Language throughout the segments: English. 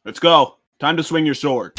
Let's go. Time to swing your sword.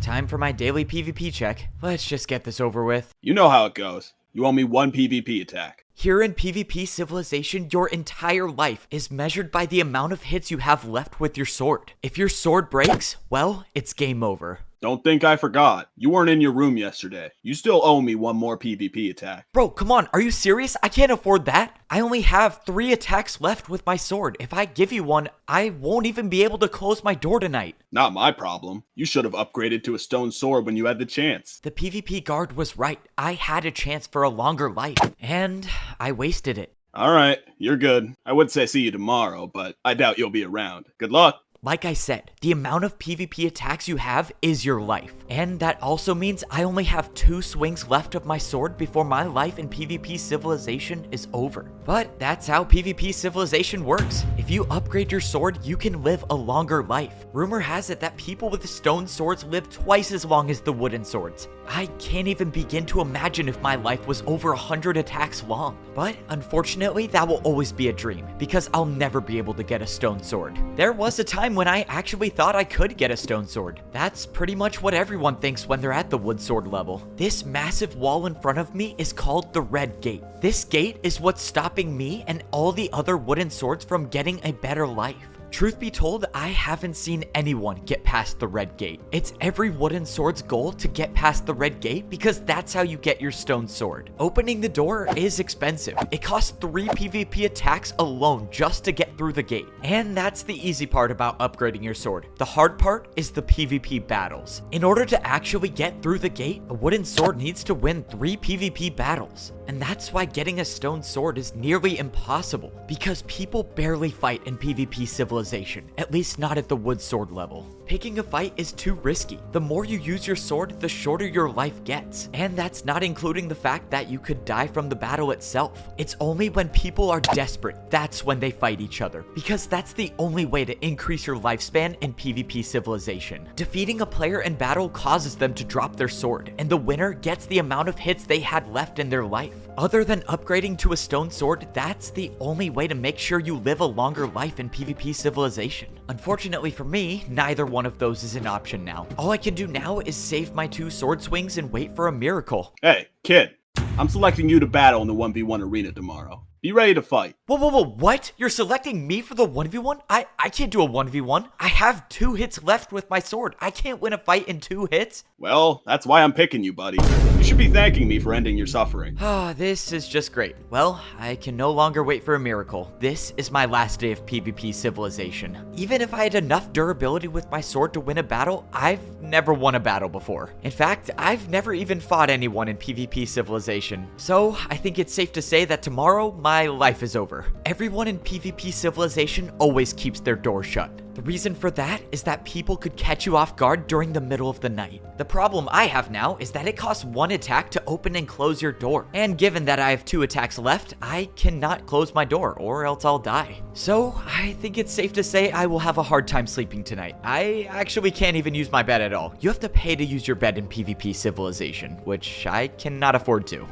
Time for my daily PvP check. Let's just get this over with. You know how it goes. You owe me one PvP attack. Here in PvP Civilization, your entire life is measured by the amount of hits you have left with your sword. If your sword breaks, well, it's game over. Don't think I forgot. You weren't in your room yesterday. You still owe me one more PvP attack. Bro, come on, are you serious? I can't afford that. I only have 3 attacks left with my sword. If I give you one, I won't even be able to close my door tonight. Not my problem. You should have upgraded to a stone sword when you had the chance. The PvP guard was right. I had a chance for a longer life, and I wasted it. Alright, you're good. I would say see you tomorrow, but I doubt you'll be around. Good luck. Like I said, the amount of PvP attacks you have is your life. And that also means I only have 2 swings left of my sword before my life in PvP Civilization is over. But that's how PvP Civilization works. If you upgrade your sword, you can live a longer life. Rumor has it that people with stone swords live twice as long as the wooden swords. I can't even begin to imagine if my life was over 100 attacks long. But unfortunately, that will always be a dream, because I'll never be able to get a stone sword. There was a time when I actually thought I could get a stone sword. That's pretty much what everyone thinks when they're at the wood sword level. This massive wall in front of me is called the Red Gate. This gate is what's stopping me and all the other wooden swords from getting a better life. Truth be told, I haven't seen anyone get past the Red Gate. It's every wooden sword's goal to get past the Red Gate because that's how you get your stone sword. Opening the door is expensive. It costs 3 PvP attacks alone just to get through the gate. And that's the easy part about upgrading your sword. The hard part is the PvP battles. In order to actually get through the gate, a wooden sword needs to win 3 PvP battles. And that's why getting a stone sword is nearly impossible, because people barely fight in PvP Civilization, at least not at the wood sword level. Picking a fight is too risky. The more you use your sword, the shorter your life gets. And that's not including the fact that you could die from the battle itself. It's only when people are desperate, that's when they fight each other, because that's the only way to increase your lifespan in PvP Civilization. Defeating a player in battle causes them to drop their sword, and the winner gets the amount of hits they had left in their life. Other than upgrading to a stone sword, that's the only way to make sure you live a longer life in PvP Civilization. Unfortunately for me, neither one of those is an option now. All I can do now is save my 2 sword swings and wait for a miracle. Hey, kid. I'm selecting you to battle in the 1v1 arena tomorrow. Be ready to fight. Whoa, what? You're selecting me for the 1v1? I can't do a 1v1. I have 2 hits left with my sword. I can't win a fight in 2 hits. Well, that's why I'm picking you, buddy. You should be thanking me for ending your suffering. This is just great. Well, I can no longer wait for a miracle. This is my last day of PvP Civilization. Even if I had enough durability with my sword to win a battle, I've never won a battle before. In fact, I've never even fought anyone in PvP Civilization. So, I think it's safe to say that tomorrow, my life is over. Everyone in PvP Civilization always keeps their door shut. The reason for that is that people could catch you off guard during the middle of the night. The problem I have now is that it costs 1 attack to open and close your door. And given that I have 2 attacks left, I cannot close my door or else I'll die. So I think it's safe to say I will have a hard time sleeping tonight. I actually can't even use my bed at all. You have to pay to use your bed in PvP Civilization, which I cannot afford to.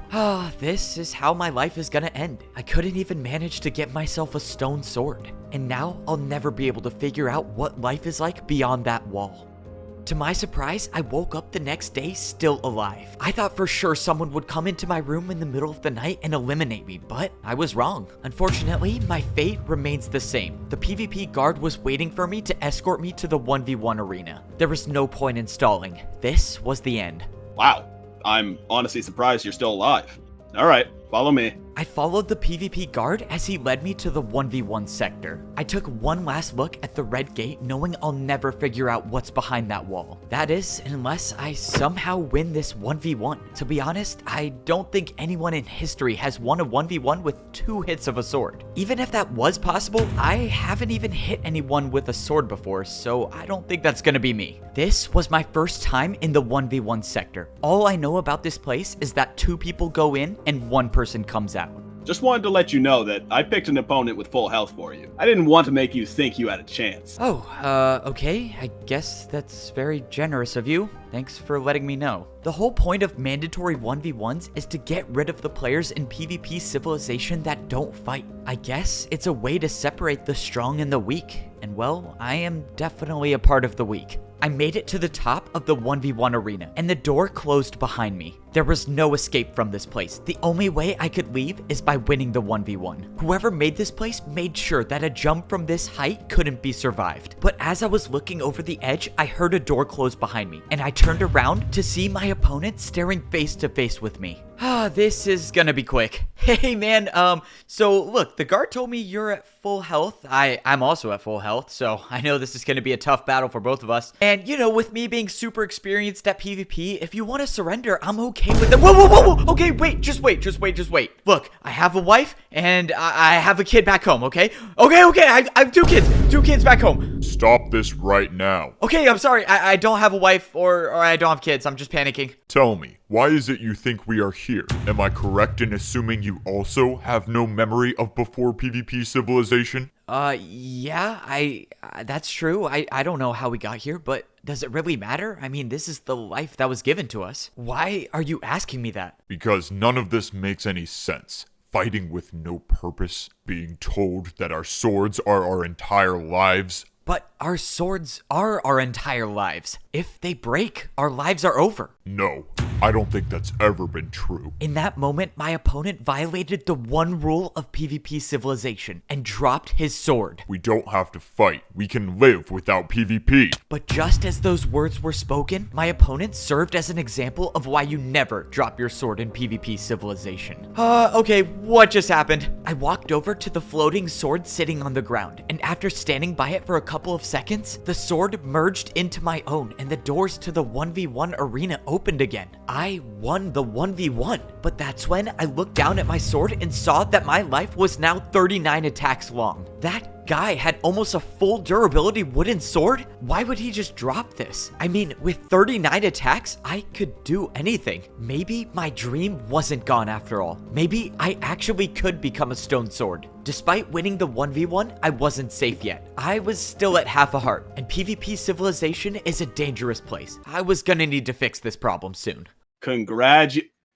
This is how my life is gonna end. I couldn't even manage to get myself a stone sword. And now I'll never be able to figure out what life is like beyond that wall. To my surprise, I woke up the next day still alive. I thought for sure someone would come into my room in the middle of the night and eliminate me, but I was wrong. Unfortunately, my fate remains the same. The PvP guard was waiting for me to escort me to the 1v1 arena. There was no point in stalling. This was the end. Wow, I'm honestly surprised you're still alive. Alright, follow me. I followed the PvP guard as he led me to the 1v1 sector. I took one last look at the Red Gate, knowing I'll never figure out what's behind that wall. That is, unless I somehow win this 1v1. To be honest, I don't think anyone in history has won a 1v1 with 2 hits of a sword. Even if that was possible, I haven't even hit anyone with a sword before, so I don't think that's gonna be me. This was my first time in the 1v1 sector. All I know about this place is that 2 people go in and 1 person comes out. Just wanted to let you know that I picked an opponent with full health for you. I didn't want to make you think you had a chance. Oh, okay. I guess that's very generous of you. Thanks for letting me know. The whole point of mandatory 1v1s is to get rid of the players in PvP Civilization that don't fight. I guess it's a way to separate the strong and the weak. And well, I am definitely a part of the weak. I made it to the top of the 1v1 arena, and the door closed behind me. There was no escape from this place. The only way I could leave is by winning the 1v1. Whoever made this place made sure that a jump from this height couldn't be survived. But as I was looking over the edge, I heard a door close behind me, and I turned around to see my opponent staring face to face with me. This is gonna be quick. Hey man, so look, the guard told me you're at full health. I'm also at full health, so I know this is gonna be a tough battle for both of us. And you know, with me being super experienced at PvP, if you want to surrender, I'm okay with it. Whoa. Okay, wait, just wait. Look, I have a wife and I have a kid back home, okay? Okay, I have two kids back home. Stop this right now. Okay, I'm sorry, I don't have a wife or I don't have kids. I'm just panicking. Tell me, why is it you think we are here? Am I correct in assuming you also have no memory of before PvP Civilization? Yeah, that's true. I don't know how we got here, but does it really matter? I mean, this is the life that was given to us. Why are you asking me that? Because none of this makes any sense. Fighting with no purpose, being told that our swords are our entire lives. But our swords are our entire lives. If they break, our lives are over. No, I don't think that's ever been true. In that moment, my opponent violated the one rule of PvP Civilization and dropped his sword. We don't have to fight. We can live without PvP. But just as those words were spoken, my opponent served as an example of why you never drop your sword in PvP Civilization. Okay, what just happened? I walked over to the floating sword sitting on the ground, and after standing by it for a couple of seconds, the sword merged into my own and the doors to the 1v1 arena opened again. I won the 1v1, but that's when I looked down at my sword and saw that my life was now 39 attacks long. That guy had almost a full durability wooden sword? Why would he just drop this? I mean, with 39 attacks, I could do anything. Maybe my dream wasn't gone after all. Maybe I actually could become a stone sword. Despite winning the 1v1, I wasn't safe yet. I was still at half a heart, and PvP Civilization is a dangerous place. I was gonna need to fix this problem soon.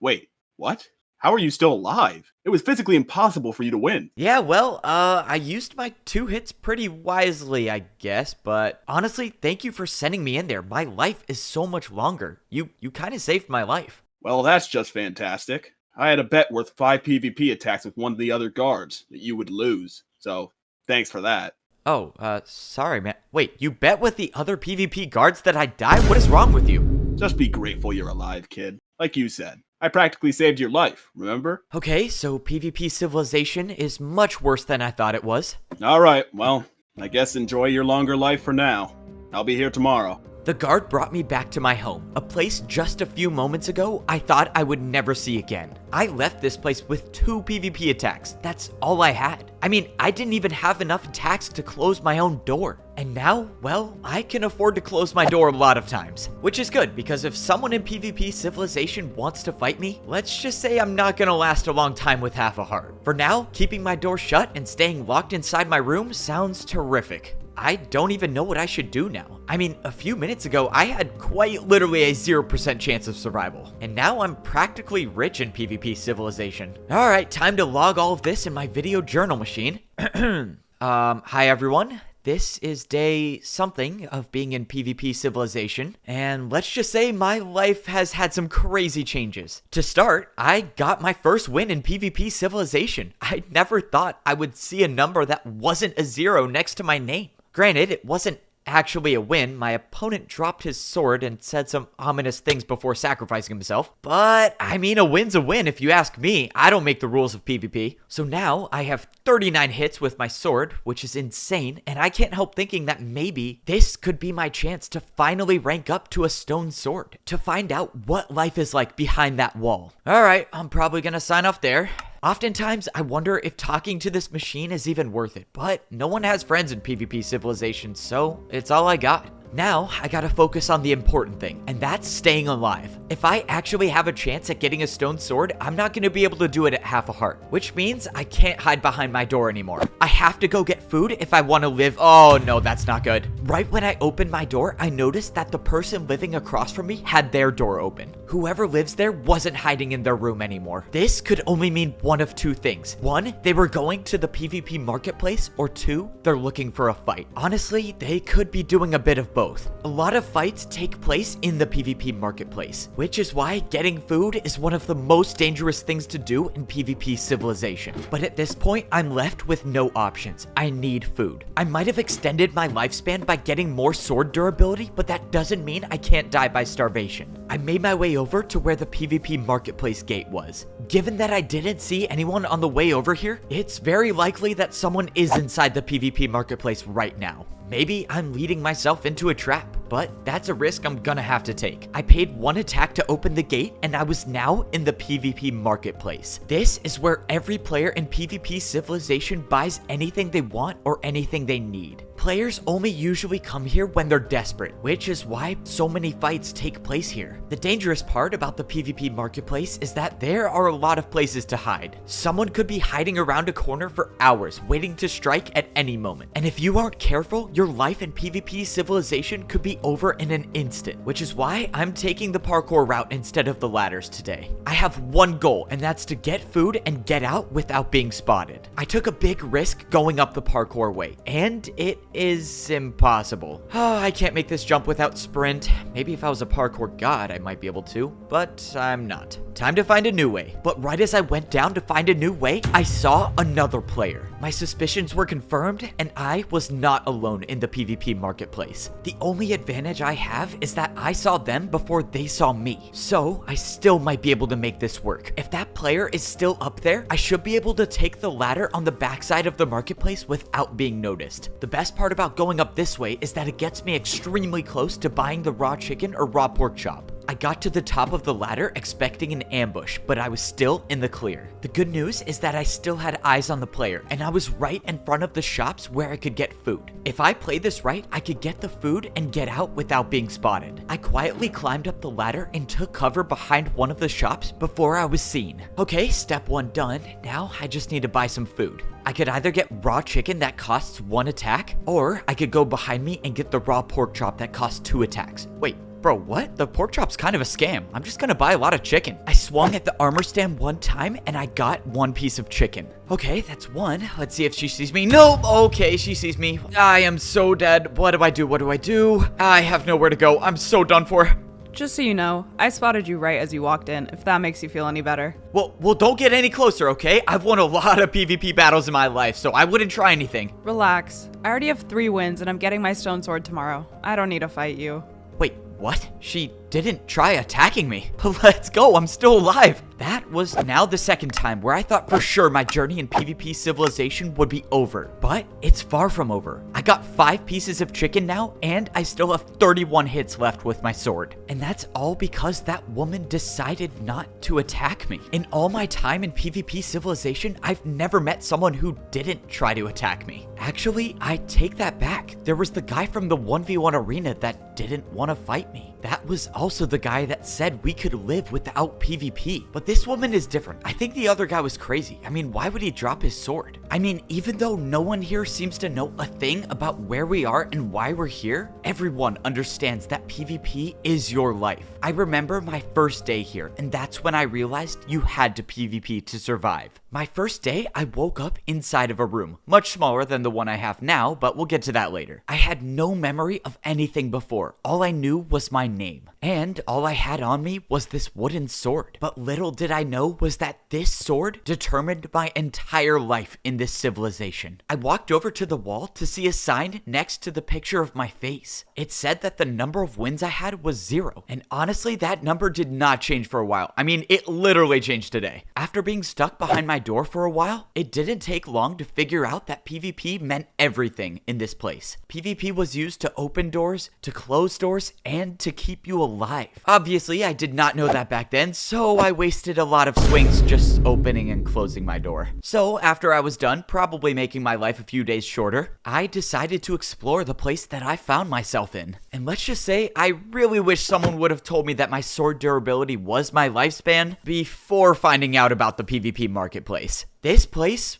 Wait, what? How are you still alive? It was physically impossible for you to win. Yeah, well, I used my 2 hits pretty wisely, I guess, but honestly, thank you for sending me in there. My life is so much longer. You kind of saved my life. Well, that's just fantastic. I had a bet worth 5 PvP attacks with one of the other guards that you would lose, so thanks for that. Oh, sorry, man. Wait, you bet with the other PvP guards that I'd die? What is wrong with you? Just be grateful you're alive, kid. Like you said, I practically saved your life, remember? Okay, so PvP Civilization is much worse than I thought it was. Alright, well, I guess enjoy your longer life for now. I'll be here tomorrow. The guard brought me back to my home, a place just a few moments ago I thought I would never see again. I left this place with 2 PvP attacks. That's all I had. I mean, I didn't even have enough attacks to close my own door. And now, well, I can afford to close my door a lot of times. Which is good, because if someone in PvP Civilization wants to fight me, let's just say I'm not gonna last a long time with half a heart. For now, keeping my door shut and staying locked inside my room sounds terrific. I don't even know what I should do now. I mean, a few minutes ago, I had quite literally a 0% chance of survival. And now I'm practically rich in PvP Civilization. Alright, time to log all of this in my video journal machine. Hi everyone. This is day something of being in PvP Civilization, and let's just say my life has had some crazy changes. To start, I got my first win in PvP Civilization. I never thought I would see a number that wasn't a 0 next to my name. Granted, it wasn't actually a win. My opponent dropped his sword and said some ominous things before sacrificing himself. But, I mean, a win's a win if you ask me. I don't make the rules of PvP. So now I have 39 hits with my sword, which is insane, and I can't help thinking that maybe this could be my chance to finally rank up to a stone sword, to find out what life is like behind that wall. Alright, I'm probably gonna sign off there. Oftentimes, I wonder if talking to this machine is even worth it, but no one has friends in PvP Civilization, so it's all I got. Now, I gotta focus on the important thing, and that's staying alive. If I actually have a chance at getting a stone sword, I'm not gonna be able to do it at half a heart, which means I can't hide behind my door anymore. I have to go get food if I want to live. Oh no, that's not good. Right when I opened my door, I noticed that the person living across from me had their door open. Whoever lives there wasn't hiding in their room anymore. This could only mean one of two things. One, they were going to the PvP marketplace, or two, they're looking for a fight. Honestly, they could be doing a bit of both. A lot of fights take place in the PvP marketplace, which is why getting food is one of the most dangerous things to do in PvP Civilization. But at this point, I'm left with no options. I need food. I might have extended my lifespan by getting more sword durability, but that doesn't mean I can't die by starvation. I made my way over to where the PvP marketplace gate was. Given that I didn't see anyone on the way over here, it's very likely that someone is inside the PvP marketplace right now. Maybe I'm leading myself into a trap, but that's a risk I'm gonna have to take. I paid one attack to open the gate, and I was now in the PvP marketplace. This is where every player in PvP Civilization buys anything they want or anything they need. Players only usually come here when they're desperate, which is why so many fights take place here. The dangerous part about the PvP marketplace is that there are a lot of places to hide. Someone could be hiding around a corner for hours, waiting to strike at any moment. And if you aren't careful, your life in PvP Civilization could be over in an instant, which is why I'm taking the parkour route instead of the ladders today. I have one goal, and that's to get food and get out without being spotted. I took a big risk going up the parkour way, and it is impossible. I can't make this jump without sprint. Maybe if I was a parkour god, I might be able to, but I'm not. Time to find a new way. But right as I went down to find a new way, I saw another player. My suspicions were confirmed, and I was not alone in the PvP marketplace. The only advantage I have is that I saw them before they saw me, so I still might be able to make this work. If that player is still up there, I should be able to take the ladder on the backside of the marketplace without being noticed. The best part about going up this way is that it gets me extremely close to buying the raw chicken or raw pork chop. I got to the top of the ladder expecting an ambush, but I was still in the clear. The good news is that I still had eyes on the player, and I was right in front of the shops where I could get food. If I played this right, I could get the food and get out without being spotted. I quietly climbed up the ladder and took cover behind one of the shops before I was seen. Okay, step one done. Now I just need to buy some food. I could either get raw chicken that costs 1 attack, or I could go behind me and get the raw pork chop that costs 2 attacks. Wait. Bro, what? The pork chop's kind of a scam. I'm just gonna buy a lot of chicken. I swung at the armor stand one time and I got 1 piece of chicken. Okay, that's 1. Let's see if she sees me. Nope. Okay, she sees me. I am so dead. What do I do? What do I do? I have nowhere to go. I'm so done for. Just so you know, I spotted you right as you walked in, if that makes you feel any better. Well, don't get any closer, okay? I've won a lot of PvP battles in my life, so I wouldn't try anything. Relax. I already have 3 wins and I'm getting my stone sword tomorrow. I don't need to fight you. Wait, what? She didn't try attacking me. Let's go, I'm still alive. That was now the second time where I thought for sure my journey in PvP Civilization would be over, but it's far from over. I got 5 pieces of chicken now, and I still have 31 hits left with my sword. And that's all because that woman decided not to attack me. In all my time in PvP Civilization, I've never met someone who didn't try to attack me. Actually, I take that back. There was the guy from the 1v1 arena that didn't want to fight me. That was also the guy that said we could live without PvP. But this woman is different. I think the other guy was crazy. I mean, why would he drop his sword? I mean, even though no one here seems to know a thing about where we are and why we're here, everyone understands that PvP is your life. I remember my first day here, and that's when I realized you had to PvP to survive. My first day, I woke up inside of a room, much smaller than the one I have now, but we'll get to that later. I had no memory of anything before. All I knew was my name, and all I had on me was this wooden sword. But little did I know was that this sword determined my entire life in this civilization. I walked over to the wall to see a sign next to the picture of my face. It said that the number of wins I had was 0, and honestly, that number did not change for a while. I mean, it literally changed today. After being stuck behind my door for a while, it didn't take long to figure out that PvP meant everything in this place. PvP was used to open doors, to close doors, and to keep you alive. Obviously, I did not know that back then, so I wasted a lot of swings just opening and closing my door. So after I was done, probably making my life a few days shorter, I decided to explore the place that I found myself in. And let's just say, I really wish someone would have told me that my sword durability was my lifespan before finding out about the PvP marketplace. This place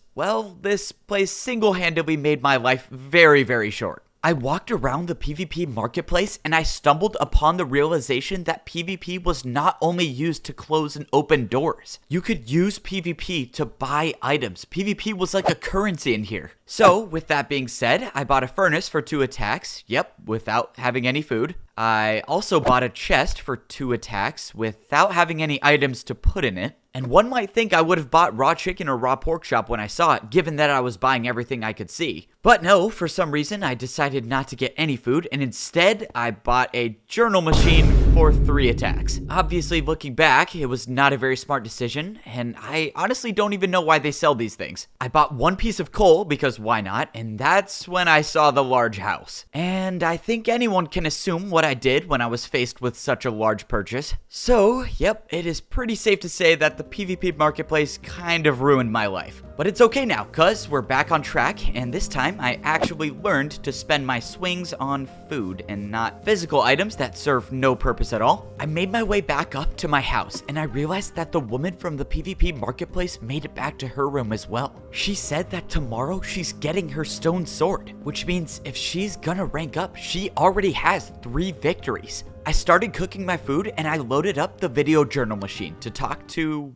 single-handedly made my life very, very short. I walked around the PvP marketplace and I stumbled upon the realization that PvP was not only used to close and open doors. You could use PvP to buy items. PvP was like a currency in here. So, with that being said, I bought a furnace for 2 attacks, without having any food. I also bought a chest for 2 attacks without having any items to put in it. And one might think I would have bought raw chicken or raw pork chop when I saw it, given that I was buying everything I could see. But no, for some reason I decided not to get any food, and instead I bought a journal machine for 3 attacks. Obviously, looking back, it was not a very smart decision, and I honestly don't even know why they sell these things. I bought 1 piece of coal, because why not, and that's when I saw the large house. And I think anyone can assume what I did when I was faced with such a large purchase. So, it is pretty safe to say that the PvP marketplace kind of ruined my life. But it's okay now, cause we're back on track, and this time I actually learned to spend my swings on food and not physical items that serve no purpose at all. I made my way back up to my house, and I realized that the woman from the PvP marketplace made it back to her room as well. She said that tomorrow she's getting her stone sword, which means if she's gonna rank up, she already has 3 victories. I started cooking my food and I loaded up the video journal machine to talk to,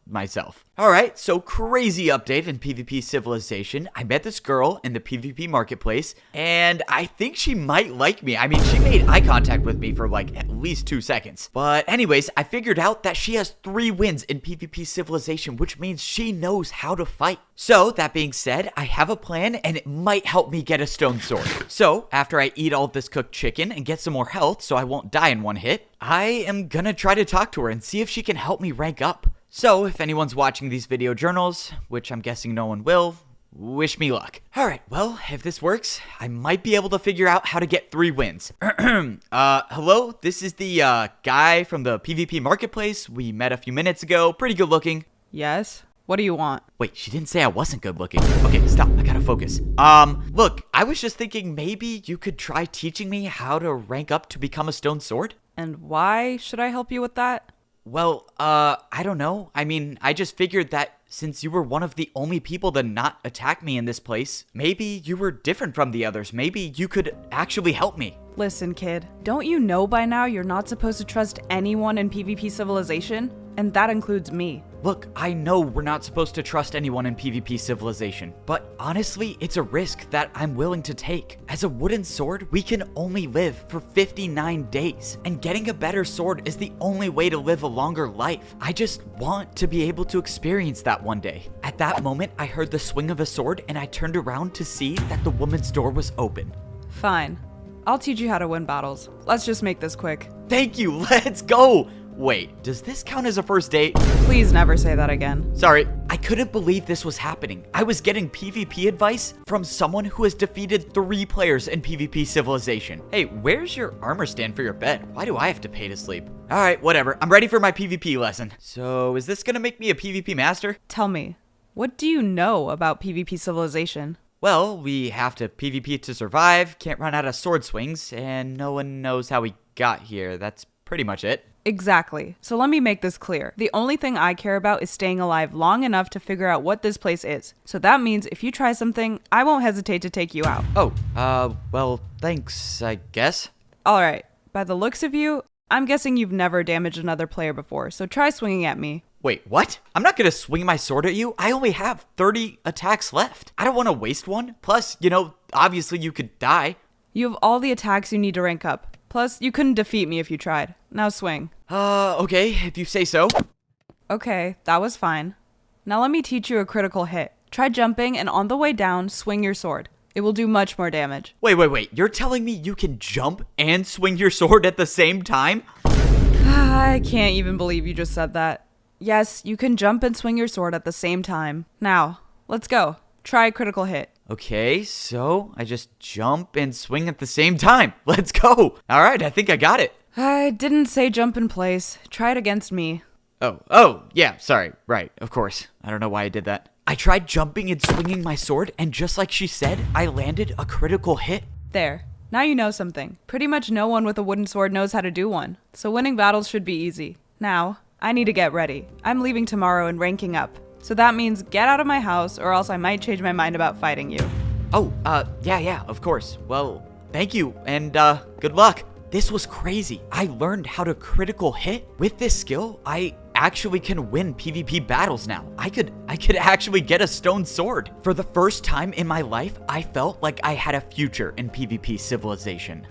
myself. Alright, so crazy update in PvP Civilization. I met this girl in the PvP marketplace, and I think she might like me. I mean, she made eye contact with me for at least 2 seconds. But anyways, I figured out that she has 3 wins in PvP Civilization, which means she knows how to fight. So, that being said, I have a plan, and it might help me get a stone sword. So, after I eat all of this cooked chicken and get some more health so I won't die in one hit, I am gonna try to talk to her and see if she can help me rank up. So, if anyone's watching these video journals, which I'm guessing no one will, wish me luck. Alright, well, if this works, I might be able to figure out how to get 3 wins. Hello? This is the, guy from the PvP marketplace we met a few minutes ago. Pretty good looking. Yes? What do you want? Wait, she didn't say I wasn't good looking. Okay, stop. I gotta focus. Look, I was just thinking maybe you could try teaching me how to rank up to become a stone sword? And why should I help you with that? Well, I don't know. I mean, I just figured that since you were one of the only people to not attack me in this place, maybe you were different from the others. Maybe you could actually help me. Listen, kid, don't you know by now you're not supposed to trust anyone in PvP Civilization? And that includes me. Look, I know we're not supposed to trust anyone in PvP Civilization, but honestly, it's a risk that I'm willing to take. As a wooden sword, we can only live for 59 days, and getting a better sword is the only way to live a longer life. I just want to be able to experience that one day. At that moment, I heard the swing of a sword, and I turned around to see that the woman's door was open. Fine. I'll teach you how to win battles. Let's just make this quick. Thank you, let's go! Wait, does this count as a first date? Please never say that again. Sorry, I couldn't believe this was happening. I was getting PvP advice from someone who has defeated 3 players in PvP Civilization. Hey, where's your armor stand for your bed? Why do I have to pay to sleep? Alright, whatever. I'm ready for my PvP lesson. So, is this gonna make me a PvP master? Tell me, what do you know about PvP Civilization? Well, we have to PvP to survive, can't run out of sword swings, and no one knows how we got here. That's pretty much it. Exactly. So let me make this clear. The only thing I care about is staying alive long enough to figure out what this place is. So that means if you try something, I won't hesitate to take you out. Oh, well, thanks, I guess. Alright, by the looks of you, I'm guessing you've never damaged another player before, so try swinging at me. Wait, what? I'm not gonna swing my sword at you. I only have 30 attacks left. I don't want to waste one. Plus, obviously you could die. You have all the attacks you need to rank up. Plus, you couldn't defeat me if you tried. Now swing. Okay, if you say so. Okay, that was fine. Now let me teach you a critical hit. Try jumping and on the way down, swing your sword. It will do much more damage. Wait. You're telling me you can jump and swing your sword at the same time? I can't even believe you just said that. Yes, you can jump and swing your sword at the same time. Now, let's go. Try a critical hit. Okay, so I just jump and swing at the same time. Let's go. All right, I think I got it. I didn't say jump in place. Try it against me. Oh, yeah, sorry. Right, of course. I don't know why I did that. I tried jumping and swinging my sword, and just like she said, I landed a critical hit. There. Now you know something. Pretty much no one with a wooden sword knows how to do one, so winning battles should be easy. Now, I need to get ready. I'm leaving tomorrow and ranking up. So that means get out of my house, or else I might change my mind about fighting you. Yeah, of course. Well, thank you, and good luck. This was crazy. I learned how to critical hit. With this skill, I actually can win PvP battles now. I could actually get a stone sword. For the first time in my life, I felt like I had a future in PvP Civilization.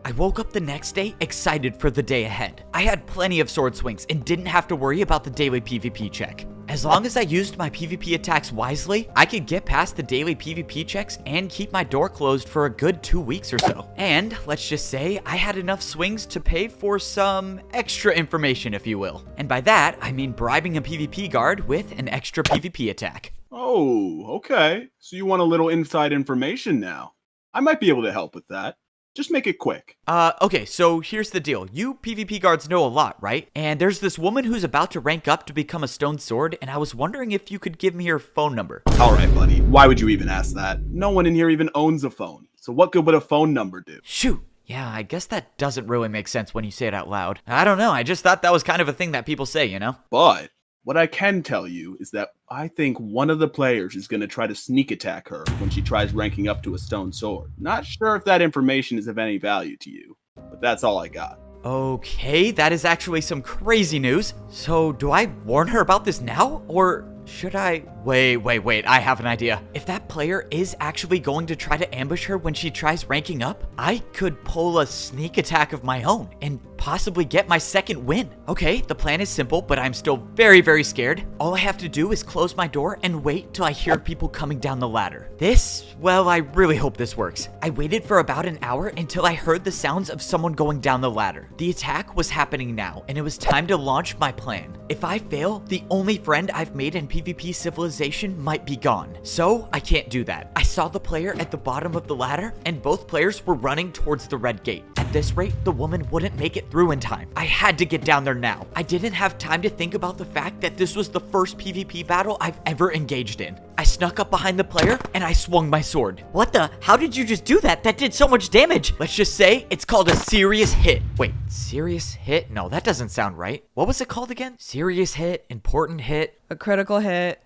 I woke up the next day excited for the day ahead. I had plenty of sword swings and didn't have to worry about the daily PvP check. As long as I used my PvP attacks wisely, I could get past the daily PvP checks and keep my door closed for a good 2 weeks or so. And let's just say I had enough swings to pay for some extra information, if you will. And by that, I mean bribing a PvP guard with an extra PvP attack. Oh, okay. So you want a little inside information now. I might be able to help with that. Just make it quick. Okay, so here's the deal. You PvP guards know a lot, right? And there's this woman who's about to rank up to become a stone sword, and I was wondering if you could give me her phone number. Alright, buddy. Why would you even ask that? No one in here even owns a phone. So what good would a phone number do? Shoot. Yeah, I guess that doesn't really make sense when you say it out loud. I don't know, I just thought that was kind of a thing that people say, you know? But what I can tell you is that I think one of the players is going to try to sneak attack her when she tries ranking up to a stone sword. Not sure if that information is of any value to you, but that's all I got. Okay, that is actually some crazy news. So do I warn her about this now, or should I? Wait, I have an idea. If that player is actually going to try to ambush her when she tries ranking up, I could pull a sneak attack of my own and possibly get my second win. Okay, the plan is simple, but I'm still very, very scared. All I have to do is close my door and wait till I hear people coming down the ladder. Well, I really hope this works. I waited for about an hour until I heard the sounds of someone going down the ladder. The attack was happening now, and it was time to launch my plan. If I fail, the only friend I've made in PvP Civilization might be gone. So I can't do that. I saw the player at the bottom of the ladder, and both players were running towards the red gate. At this rate, the woman wouldn't make it through in time. I had to get down there now. I didn't have time to think about the fact that this was the first PvP battle I've ever engaged in. I snuck up behind the player and I swung my sword. What the? How did you just do that? That did so much damage. Let's just say it's called a serious hit. Wait, serious hit? No, that doesn't sound right. What was it called again? Serious hit, important hit. A critical hit.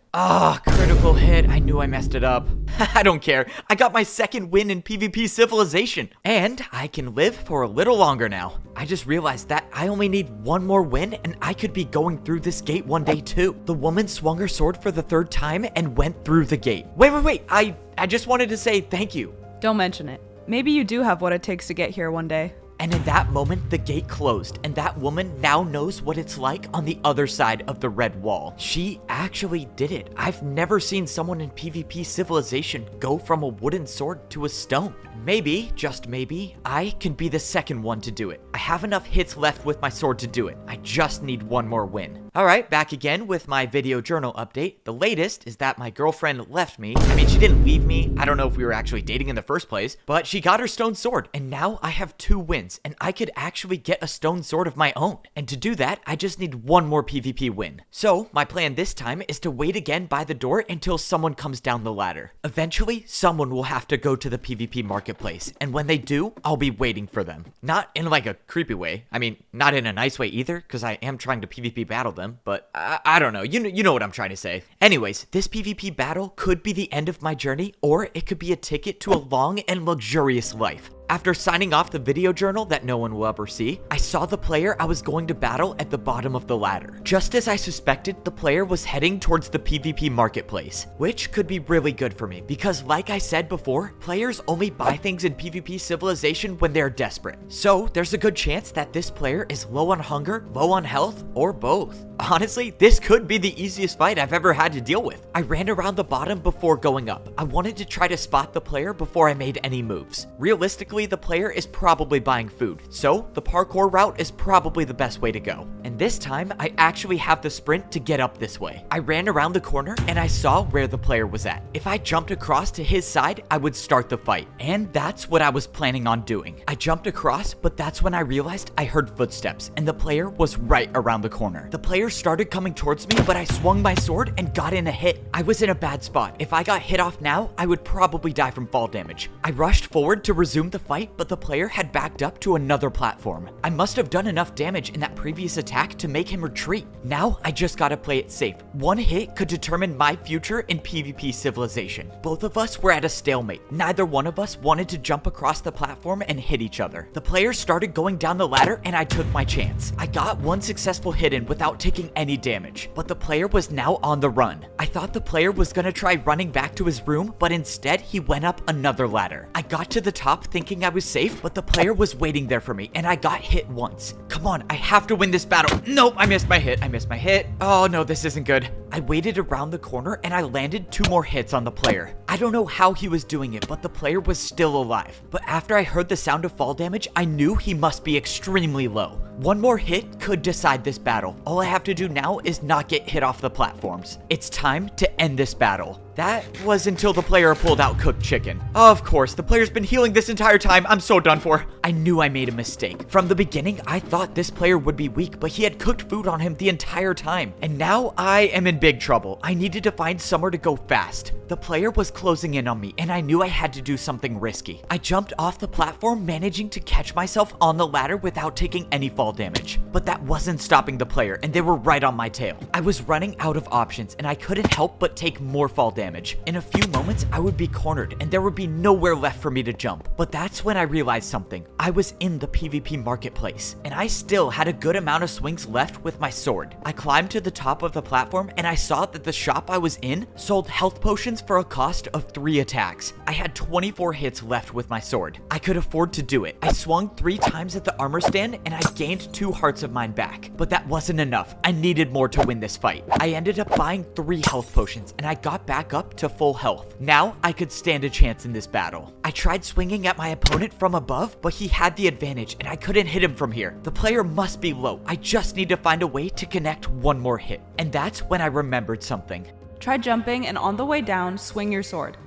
Critical hit. I knew I messed it up. I don't care. I got my second win in PvP Civilization. And I can live for a little longer now. I just realized that I only need one more win and I could be going through this gate one day too. The woman swung her sword for the third time and went through the gate. Wait. I just wanted to say thank you. Don't mention it. Maybe you do have what it takes to get here one day. And in that moment, the gate closed, and that woman now knows what it's like on the other side of the red wall. She actually did it. I've never seen someone in PvP Civilization go from a wooden sword to a stone. Maybe, just maybe, I can be the second one to do it. I have enough hits left with my sword to do it. I just need one more win. Alright, back again with my video journal update. The latest is that my girlfriend left me. I mean, she didn't leave me. I don't know if we were actually dating in the first place, but she got her stone sword, and now I have 2 wins, and I could actually get a stone sword of my own. And to do that, I just need one more PvP win. So, my plan this time is to wait again by the door until someone comes down the ladder. Eventually, someone will have to go to the PvP marketplace, and when they do, I'll be waiting for them. Not in like a creepy way. I mean, not in a nice way either, because I am trying to PvP battle them, but I don't know. You know what I'm trying to say. Anyways, this PvP battle could be the end of my journey, or it could be a ticket to a long and luxurious life. After signing off the video journal that no one will ever see, I saw the player I was going to battle at the bottom of the ladder. Just as I suspected, the player was heading towards the PvP marketplace, which could be really good for me because like I said before, players only buy things in PvP Civilization when they're desperate. So there's a good chance that this player is low on hunger, low on health, or both. Honestly, this could be the easiest fight I've ever had to deal with. I ran around the bottom before going up. I wanted to try to spot the player before I made any moves. Realistically, likely the player is probably buying food, so the parkour route is probably the best way to go. And this time, I actually have the sprint to get up this way. I ran around the corner and I saw where the player was at. If I jumped across to his side, I would start the fight. And that's what I was planning on doing. I jumped across, but that's when I realized I heard footsteps and the player was right around the corner. The player started coming towards me, but I swung my sword and got in a hit. I was in a bad spot. If I got hit off now, I would probably die from fall damage. I rushed forward to resume the fight, but the player had backed up to another platform. I must have done enough damage in that previous attack to make him retreat. Now I just gotta play it safe. One hit could determine my future in PvP Civilization. Both of us were at a stalemate. Neither one of us wanted to jump across the platform and hit each other. The player started going down the ladder and I took my chance. I got one successful hit in without taking any damage, but the player was now on the run. I thought the player was gonna try running back to his room, but instead he went up another ladder. I got to the top thinking I was safe, but the player was waiting there for me and I got hit once. Come on, I have to win this battle. Nope, I missed my hit. Oh no, this isn't good. I waited around the corner and I landed 2 more hits on the player. I don't know how he was doing it, but the player was still alive. But after I heard the sound of fall damage, I knew he must be extremely low. One more hit could decide this battle. All I have to do now is not get hit off the platforms. It's time to end this battle. That was until the player pulled out cooked chicken. Of course, the player's been healing this entire time. I'm so done for. I knew I made a mistake. From the beginning, I thought this player would be weak, but he had cooked food on him the entire time. And now I am in big trouble. I needed to find somewhere to go fast. The player was closing in on me, and I knew I had to do something risky. I jumped off the platform, managing to catch myself on the ladder without taking any fall damage. But that wasn't stopping the player, and they were right on my tail. I was running out of options, and I couldn't help but take more fall damage. In a few moments, I would be cornered, and there would be nowhere left for me to jump. But that's when I realized something. I was in the PvP marketplace, and I still had a good amount of swings left with my sword. I climbed to the top of the platform, and I saw that the shop I was in sold health potions for a cost of 3 attacks. I had 24 hits left with my sword. I could afford to do it. I swung 3 times at the armor stand, and I gained 2 hearts of mine back. But that wasn't enough. I needed more to win this fight. I ended up buying 3 health potions, and I got back up to full health. Now I could stand a chance in this battle. I tried swinging at my opponent from above, but he had the advantage, and I couldn't hit him from here. The player must be low. I just need to find a way to connect one more hit. And that's when I remembered something. Try jumping and on the way down, swing your sword.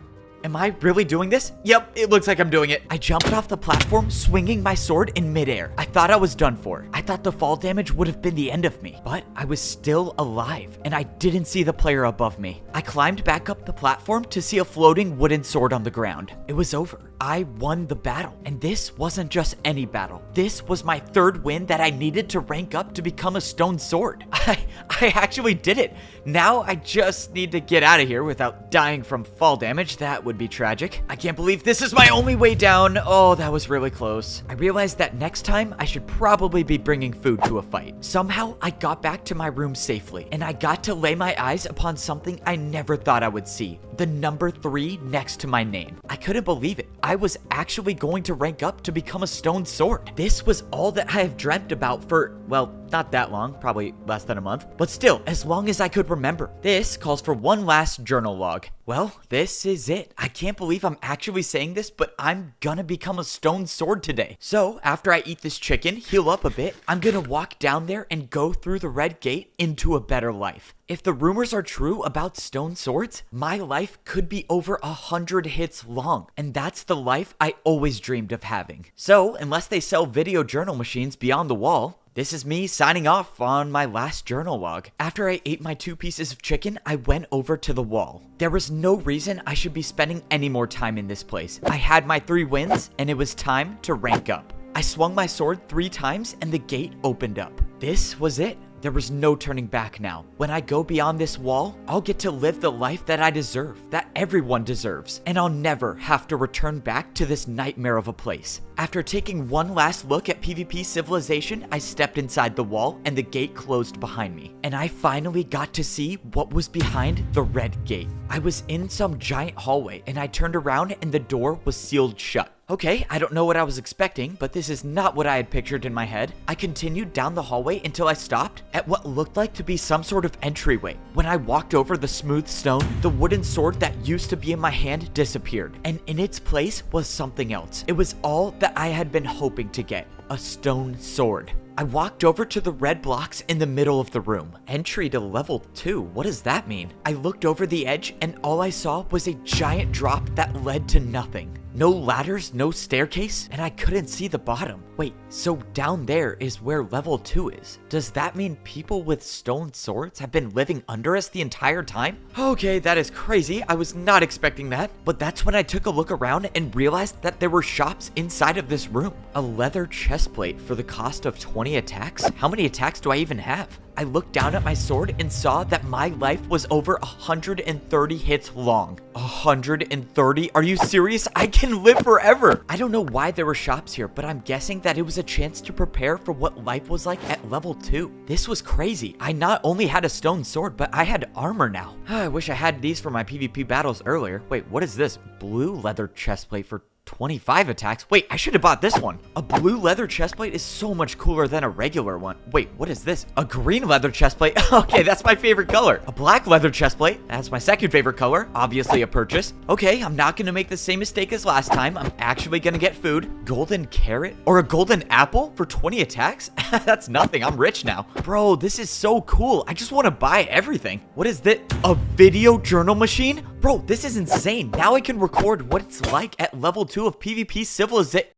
Am I really doing this? Yep, it looks like I'm doing it. I jumped off the platform, swinging my sword in midair. I thought I was done for. I thought the fall damage would have been the end of me, but I was still alive, and I didn't see the player above me. I climbed back up the platform to see a floating wooden sword on the ground. It was over. I won the battle, and this wasn't just any battle. This was my 3rd win that I needed to rank up to become a stone sword. I actually did it. Now I just need to get out of here without dying from fall damage. That would be tragic. I can't believe this is my only way down. Oh, that was really close. I realized that next time I should probably be bringing food to a fight. Somehow I got back to my room safely, and I got to lay my eyes upon something I never thought I would see. The number 3 next to my name. I couldn't believe it. I was actually going to rank up to become a stone sword. This was all that I have dreamt about for, well, not that long, probably less than a month, but still, as long as I could remember. This calls for one last journal log. Well, this is it. I can't believe I'm actually saying this, but I'm gonna become a stone sword today. So, after I eat this chicken, heal up a bit, I'm gonna walk down there and go through the red gate into a better life. If the rumors are true about stone swords, my life could be over 100 hits long, and that's the life I always dreamed of having. So, unless they sell video journal machines beyond the wall, this is me signing off on my last journal log. After I ate my 2 pieces of chicken, I went over to the wall. There was no reason I should be spending any more time in this place. I had my 3 wins, and it was time to rank up. I swung my sword 3 times, and the gate opened up. This was it. There was no turning back now. When I go beyond this wall, I'll get to live the life that I deserve, that everyone deserves, and I'll never have to return back to this nightmare of a place. After taking one last look at PvP Civilization, I stepped inside the wall and the gate closed behind me. And I finally got to see what was behind the red gate. I was in some giant hallway and I turned around and the door was sealed shut. Okay, I don't know what I was expecting, but this is not what I had pictured in my head. I continued down the hallway until I stopped at what looked like to be some sort of entryway. When I walked over the smooth stone, the wooden sword that used to be in my hand disappeared, and in its place was something else. It was all that I had been hoping to get, a stone sword. I walked over to the red blocks in the middle of the room. Entry to level 2, what does that mean? I looked over the edge and all I saw was a giant drop that led to nothing. No ladders, no staircase, and I couldn't see the bottom. Wait, so down there is where level 2 is. Does that mean people with stone swords have been living under us the entire time? Okay, that is crazy. I was not expecting that. But that's when I took a look around and realized that there were shops inside of this room. A leather chestplate for the cost of 20 attacks? How many attacks do I even have? I looked down at my sword and saw that my life was over 130 hits long. 130? Are you serious? I can live forever. I don't know why there were shops here, but I'm guessing that it was a chance to prepare for what life was like at level 2. This was crazy. I not only had a stone sword, but I had armor now. I wish I had these for my PvP battles earlier. Wait, what is this? Blue leather chestplate for 25 attacks. Wait, I should have bought this one. A blue leather chestplate is so much cooler than a regular one. Wait, what is this? A green leather chestplate? Okay, that's my favorite color. A black leather chestplate? That's my second favorite color. Obviously a purchase. Okay, I'm not gonna make the same mistake as last time. I'm actually gonna get food. Golden carrot? Or a golden apple for 20 attacks? That's nothing. I'm rich now. Bro, this is so cool. I just want to buy everything. What is this? A video journal machine? Bro, this is insane. Now I can record what it's like at level 2 of PvP Civilization.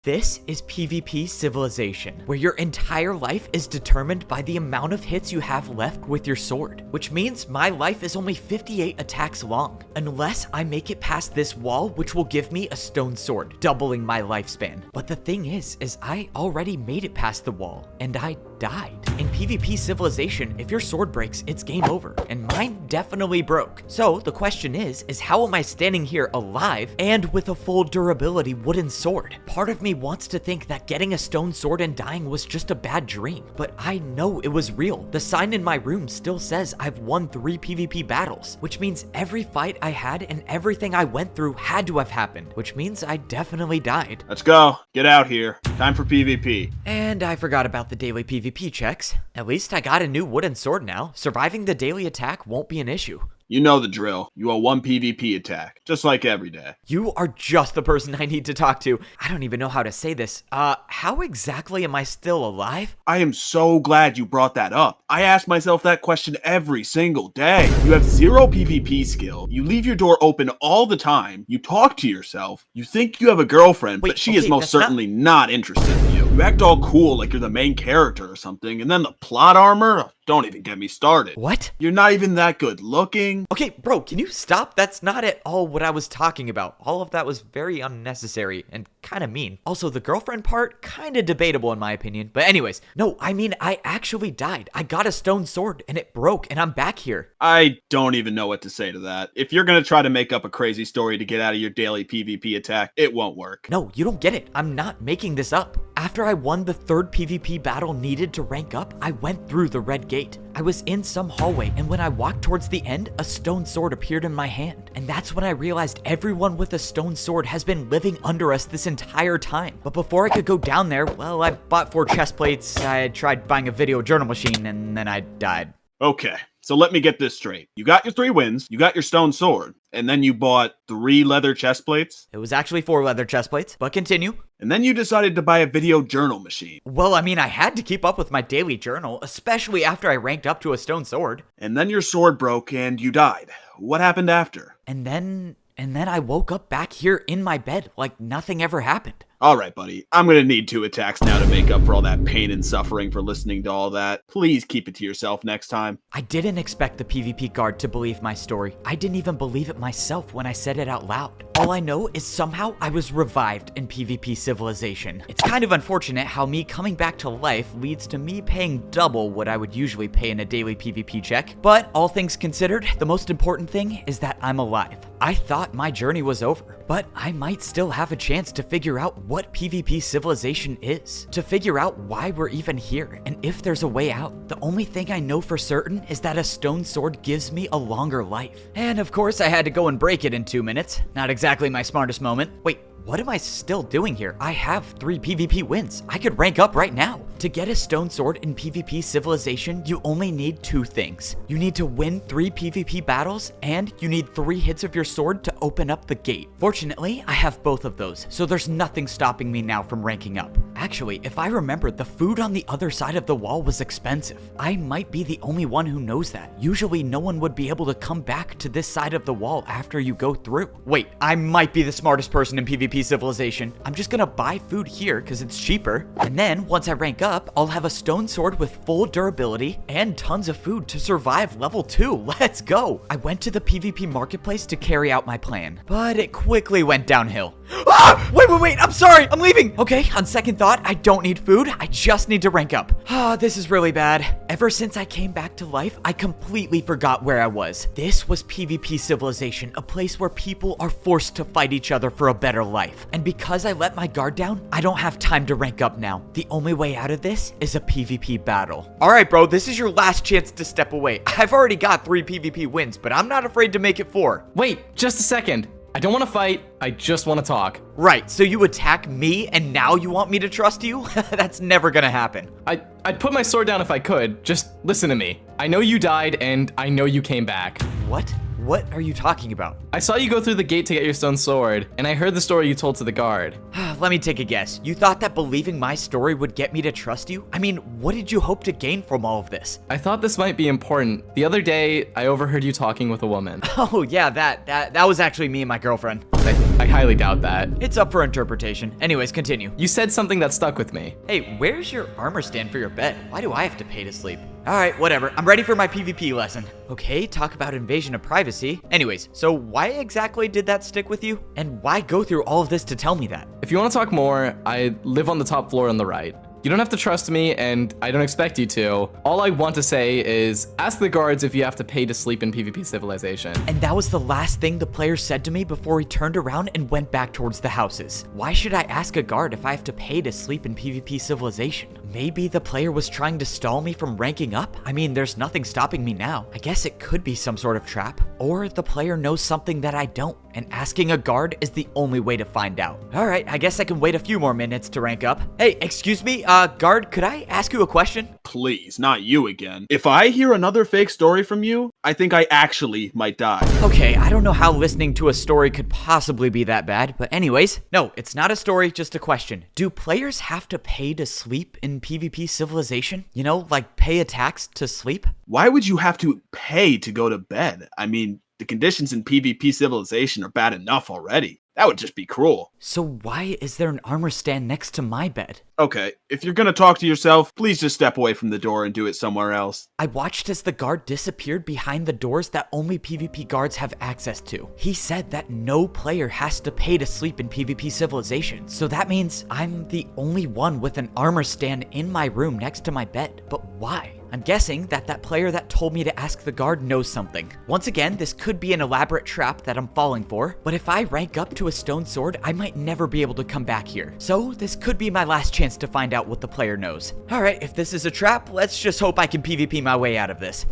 This is PvP Civilization, where your entire life is determined by the amount of hits you have left with your sword, which means my life is only 58 attacks long, unless I make it past this wall, which will give me a stone sword, doubling my lifespan. But the thing is I already made it past the wall, and I died. In PvP Civilization, if your sword breaks, it's game over, and mine definitely broke. So the question is how am I standing here alive and with a full durability wooden sword? Part of me wants to think that getting a stone sword and dying was just a bad dream, but I know it was real. The sign in my room still says I've won 3 PvP battles, which means every fight I had and everything I went through had to have happened, which means I definitely died. Let's go. Get out here. Time for PvP. And I forgot about the daily PvP checks. At least I got a new wooden sword now. Surviving the daily attack won't be an issue. You know the drill. You owe 1 PvP attack, just like every day. You are just the person I need to talk to. I don't even know how to say this. How exactly am I still alive? I am so glad you brought that up. I ask myself that question every single day. You have 0 PvP skill. You leave your door open all the time. You talk to yourself. You think you have a girlfriend, but she is most certainly not interested in you. You act all cool like you're the main character or something, and then the plot armor? Don't even get me started. What? You're not even that good looking. Okay, bro, can you stop? That's not at all what I was talking about. All of that was very unnecessary and kind of mean. Also, the girlfriend part, kind of debatable in my opinion. But anyways, no, I mean, I actually died. I got a stone sword and it broke and I'm back here. I don't even know what to say to that. If you're gonna try to make up a crazy story to get out of your daily PvP attack, it won't work. No, you don't get it. I'm not making this up. After I won the 3rd PvP battle needed to rank up, I went through the red gate. I was in some hallway, and when I walked towards the end, a stone sword appeared in my hand. And that's when I realized everyone with a stone sword has been living under us this entire time. But before I could go down there, well, I bought 4 chest plates, I tried buying a video journal machine, and then I died. Okay, so let me get this straight. You got your 3 wins, you got your stone sword, and then you bought 3 leather chest plates? It was actually 4 leather chest plates, but continue. And then you decided to buy a video journal machine. Well, I mean, I had to keep up with my daily journal, especially after I ranked up to a stone sword. And then your sword broke and you died. What happened after? And then I woke up back here in my bed like nothing ever happened. All right, buddy. I'm gonna need 2 attacks now to make up for all that pain and suffering for listening to all that. Please keep it to yourself next time. I didn't expect the PvP guard to believe my story. I didn't even believe it myself when I said it out loud. All I know is somehow I was revived in PvP Civilization. It's kind of unfortunate how me coming back to life leads to me paying double what I would usually pay in a daily PvP check, but all things considered, the most important thing is that I'm alive. I thought my journey was over, but I might still have a chance to figure out what PvP Civilization is, to figure out why we're even here, and if there's a way out. The only thing I know for certain is that a stone sword gives me a longer life. And of course I had to go and break it in 2 minutes. Not exactly my smartest moment. Wait, what am I still doing here? I have 3 PvP wins. I could rank up right now. To get a stone sword in PvP Civilization, you only need 2 things. You need to win 3 PvP battles, and you need 3 hits of your sword to open up the gate. Fortunately, I have both of those, so there's nothing stopping me now from ranking up. Actually, if I remember, the food on the other side of the wall was expensive. I might be the only one who knows that. Usually, no one would be able to come back to this side of the wall after you go through. Wait, I might be the smartest person in PvP Civilization. I'm just gonna buy food here because it's cheaper, and then once I rank up, I'll have a stone sword with full durability and tons of food to survive level 2. Let's go! I went to the PvP marketplace to carry out my plan, but it quickly went downhill. Ah! Wait, I'm sorry, I'm leaving! Okay, on second thought, I don't need food, I just need to rank up. Ah, this is really bad. Ever since I came back to life, I completely forgot where I was. This was PvP Civilization, a place where people are forced to fight each other for a better life. And because I let my guard down, I don't have time to rank up now. The only way out of this is a PvP battle. Alright bro, this is your last chance to step away. I've already got 3 PvP wins, but I'm not afraid to make it 4. Wait, just a second. I don't want to fight, I just want to talk. Right, so you attack me and now you want me to trust you? That's never gonna happen. I'd put my sword down if I could. Just listen to me. I know you died and I know you came back. What? What are you talking about? I saw you go through the gate to get your stone sword, and I heard the story you told to the guard. Let me take a guess. You thought that believing my story would get me to trust you? I mean, what did you hope to gain from all of this? I thought this might be important. The other day, I overheard you talking with a woman. Oh yeah, that was actually me and my girlfriend. I highly doubt that. It's up for interpretation. Anyways, continue. You said something that stuck with me. Hey, where's your armor stand for your bed? Why do I have to pay to sleep? Alright, whatever. I'm ready for my PvP lesson. Okay, talk about invasion of privacy. Anyways, so why exactly did that stick with you? And why go through all of this to tell me that? If you want to talk more, I live on the top floor on the right. You don't have to trust me, and I don't expect you to. All I want to say is, ask the guards if you have to pay to sleep in PvP Civilization. And that was the last thing the player said to me before he turned around and went back towards the houses. Why should I ask a guard if I have to pay to sleep in PvP Civilization? Maybe the player was trying to stall me from ranking up? I mean, there's nothing stopping me now. I guess it could be some sort of trap. Or the player knows something that I don't, and asking a guard is the only way to find out. Alright, I guess I can wait a few more minutes to rank up. Hey, excuse me, guard, could I ask you a question? Please, not you again. If I hear another fake story from you, I think I actually might die. Okay, I don't know how listening to a story could possibly be that bad, but anyways, no, it's not a story, just a question. Do players have to pay to sleep in PvP Civilization? You know, like pay a tax to sleep? Why would you have to pay to go to bed? I mean, the conditions in PvP Civilization are bad enough already. That would just be cruel. So why is there an armor stand next to my bed? Okay, if you're gonna talk to yourself, please just step away from the door and do it somewhere else. I watched as the guard disappeared behind the doors that only PvP guards have access to. He said that no player has to pay to sleep in PvP Civilization. So that means I'm the only one with an armor stand in my room next to my bed. But why? I'm guessing that that player that told me to ask the guard knows something. Once again, this could be an elaborate trap that I'm falling for, but if I rank up to a stone sword, I might never be able to come back here. So this could be my last chance to find out what the player knows. Alright, if this is a trap, let's just hope I can PvP my way out of this.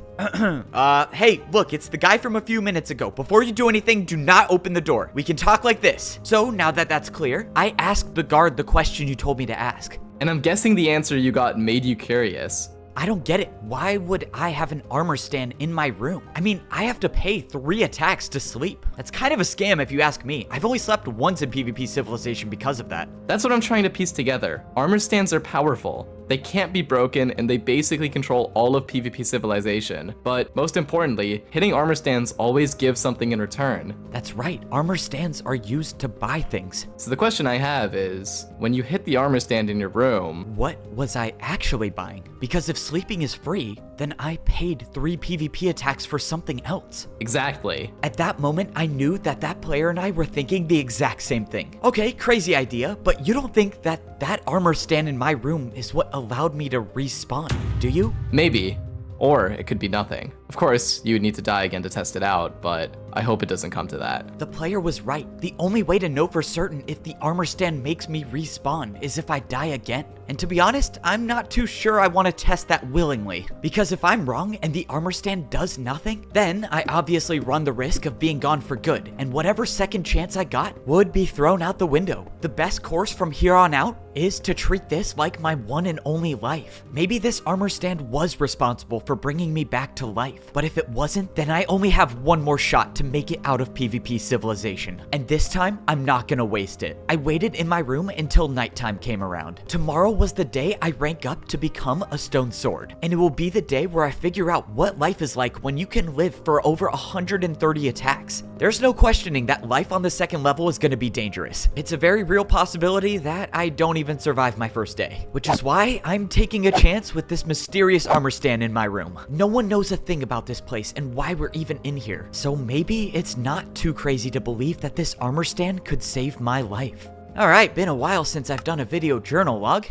Hey, look, it's the guy from a few minutes ago. Before you do anything, do not open the door. We can talk like this. So now that that's clear, I asked the guard the question you told me to ask. And I'm guessing the answer you got made you curious. I don't get it. Why would I have an armor stand in my room? I mean, I have to pay 3 attacks to sleep. That's kind of a scam if you ask me. I've only slept once in PvP Civilization because of that. That's what I'm trying to piece together. Armor stands are powerful. They can't be broken, and they basically control all of PvP Civilization. But most importantly, hitting armor stands always gives something in return. That's right, armor stands are used to buy things. So the question I have is, when you hit the armor stand in your room, What was I actually buying? Because if sleeping is free, then I paid 3 PvP attacks for something else. exactly. At that moment, I knew that that player and I were thinking the exact same thing. Okay, crazy idea, but you don't think that that armor stand in my room is what allowed me to respawn, do you? Maybe. Or it could be nothing. Of course, you would need to die again to test it out, but I hope it doesn't come to that. The player was right. The only way to know for certain if the armor stand makes me respawn is if I die again. And to be honest, I'm not too sure I want to test that willingly. Because if I'm wrong and the armor stand does nothing, then I obviously run the risk of being gone for good, and whatever second chance I got would be thrown out the window. The best course from here on out is to treat this like my one and only life. Maybe this armor stand was responsible for bringing me back to life. But if it wasn't, then I only have one more shot to make it out of PvP Civilization. And this time, I'm not gonna waste it. I waited in my room until nighttime came around. Tomorrow was the day I rank up to become a stone sword. And it will be the day where I figure out what life is like when you can live for over 130 attacks. There's no questioning that life on the second level is gonna be dangerous. It's a very real possibility that I don't even survive my first day. Which is why I'm taking a chance with this mysterious armor stand in my room. No one knows a thing about this place and why we're even in here. So maybe it's not too crazy to believe that this armor stand could save my life. Alright, been a while since I've done a video journal log.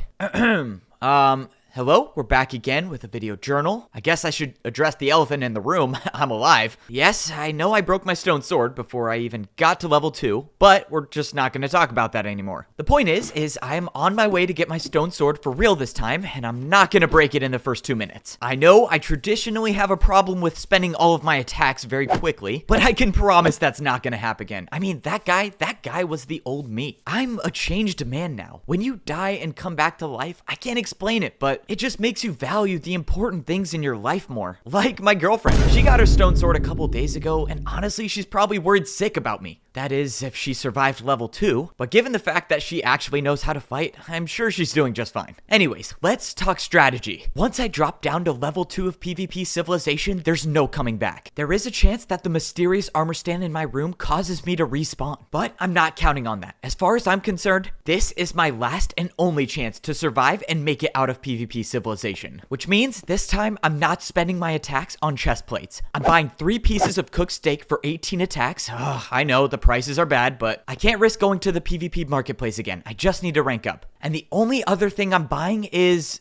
Hello, we're back again with a video journal. I guess I should address the elephant in the room. I'm alive. Yes, I know I broke my stone sword before I even got to level 2, but we're just not going to talk about that anymore. The point is I'm on my way to get my stone sword for real this time, and I'm not going to break it in the first 2 minutes. I know I traditionally have a problem with spending all of my attacks very quickly, but I can promise that's not going to happen again. I mean, that guy was the old me. I'm a changed man now. When you die and come back to life, I can't explain it, but it just makes you value the important things in your life more. Like my girlfriend. She got her stone sword a couple days ago, and honestly, she's probably worried sick about me. That is, if she survived level 2, but given the fact that she actually knows how to fight, I'm sure she's doing just fine. Anyways, let's talk strategy. Once I drop down to level 2 of PvP Civilization, there's no coming back. There is a chance that the mysterious armor stand in my room causes me to respawn, but I'm not counting on that. As far as I'm concerned, this is my last and only chance to survive and make it out of PvP Civilization, which means this time I'm not spending my attacks on chest plates. I'm buying 3 pieces of cooked steak for 18 attacks. I know the prices are bad, but I can't risk going to the PvP marketplace again. I just need to rank up. And the only other thing I'm buying is,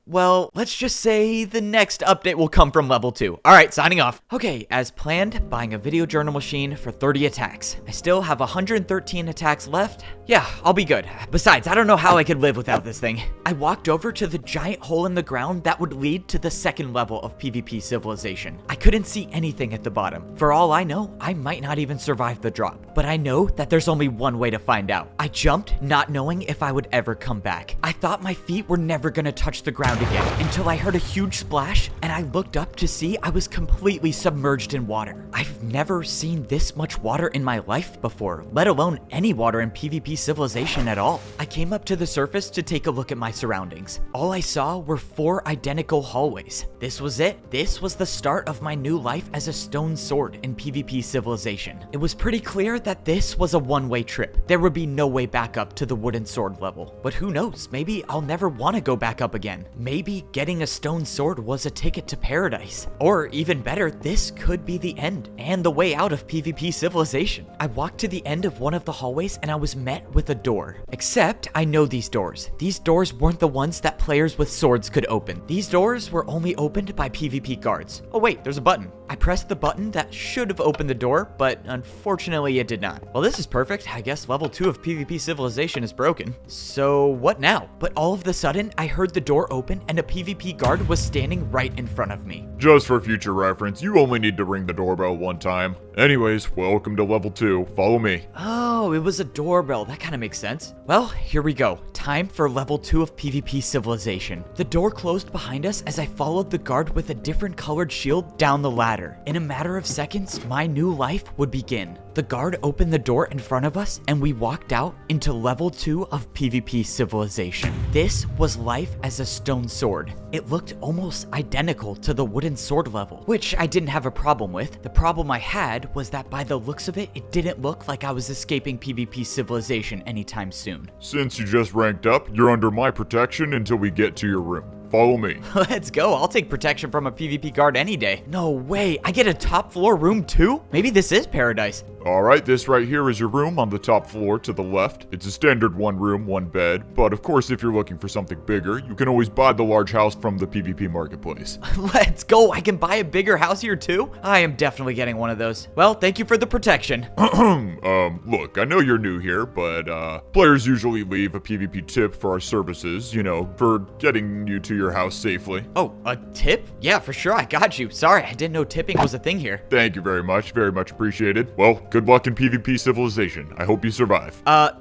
well, let's just say the next update will come from level 2. Alright, signing off. Okay, as planned, buying a video journal machine for 30 attacks. I still have 113 attacks left. Yeah, I'll be good. Besides, I don't know how I could live without this thing. I walked over to the giant hole in the ground that would lead to the second level of PvP Civilization. I couldn't see anything at the bottom. For all I know, I might not even survive the drop. But I know that there's only one way to find out. I jumped, not knowing if I would ever come back. I thought my feet were never gonna touch the ground again until I heard a huge splash, and I looked up to see I was completely submerged in water. I've never seen this much water in my life before, let alone any water in PvP Civilization at all. I came up to the surface to take a look at my surroundings. All I saw were 4 identical hallways. This was it. This was the start of my new life as a stone sword in PvP Civilization. It was pretty clear that this was a one-way trip. There would be no way back up to the wooden sword level. But who knows, maybe I'll never want to go back up again. Maybe getting a stone sword was a ticket to paradise. Or even better, this could be the end and the way out of PvP Civilization. I walked to the end of one of the hallways and I was met with a door. Except I know these doors. These doors weren't the ones that players with swords could open. These doors were only opened by PvP guards. Oh wait, there's a button. I pressed the button that should have opened the door, but unfortunately it did not. Well, this is perfect. I guess level 2 of PvP Civilization is broken. So what now? But all of a sudden, I heard the door open and a PvP guard was standing right in front of me. Just for future reference, you only need to ring the doorbell one time. Anyways, welcome to level 2. Follow me. Oh, it was a doorbell. That kind of makes sense. Well, here we go. Time for level 2 of PvP Civilization. The door closed behind us as I followed the guard with a different colored shield down the ladder. In a matter of seconds, my new life would begin. The guard opened the door in front of us and we walked out into level 2 of PvP Civilization. This was life as a stone sword. It looked almost identical to the wooden sword level, which I didn't have a problem with. The problem I had was that by the looks of it, it didn't look like I was escaping PvP Civilization anytime soon. Since you just ranked up, you're under my protection until we get to your room. Follow me. Let's go. I'll take protection from a PvP guard any day. No way. I get a top floor room too? Maybe this is paradise. Alright, this right here is your room on the top floor to the left. It's a standard 1 room, 1 bed, but of course if you're looking for something bigger, you can always buy the large house from the PvP marketplace. Let's go. I can buy a bigger house here too? I am definitely getting one of those. Well, thank you for the protection. Look, I know you're new here, but players usually leave a PvP tip for our services, you know, for getting you to your house safely. Oh, a tip? Yeah, for sure. I got you. Sorry, I didn't know tipping was a thing here. Thank you very much appreciated. Well, good luck in PvP Civilization. I hope you survive.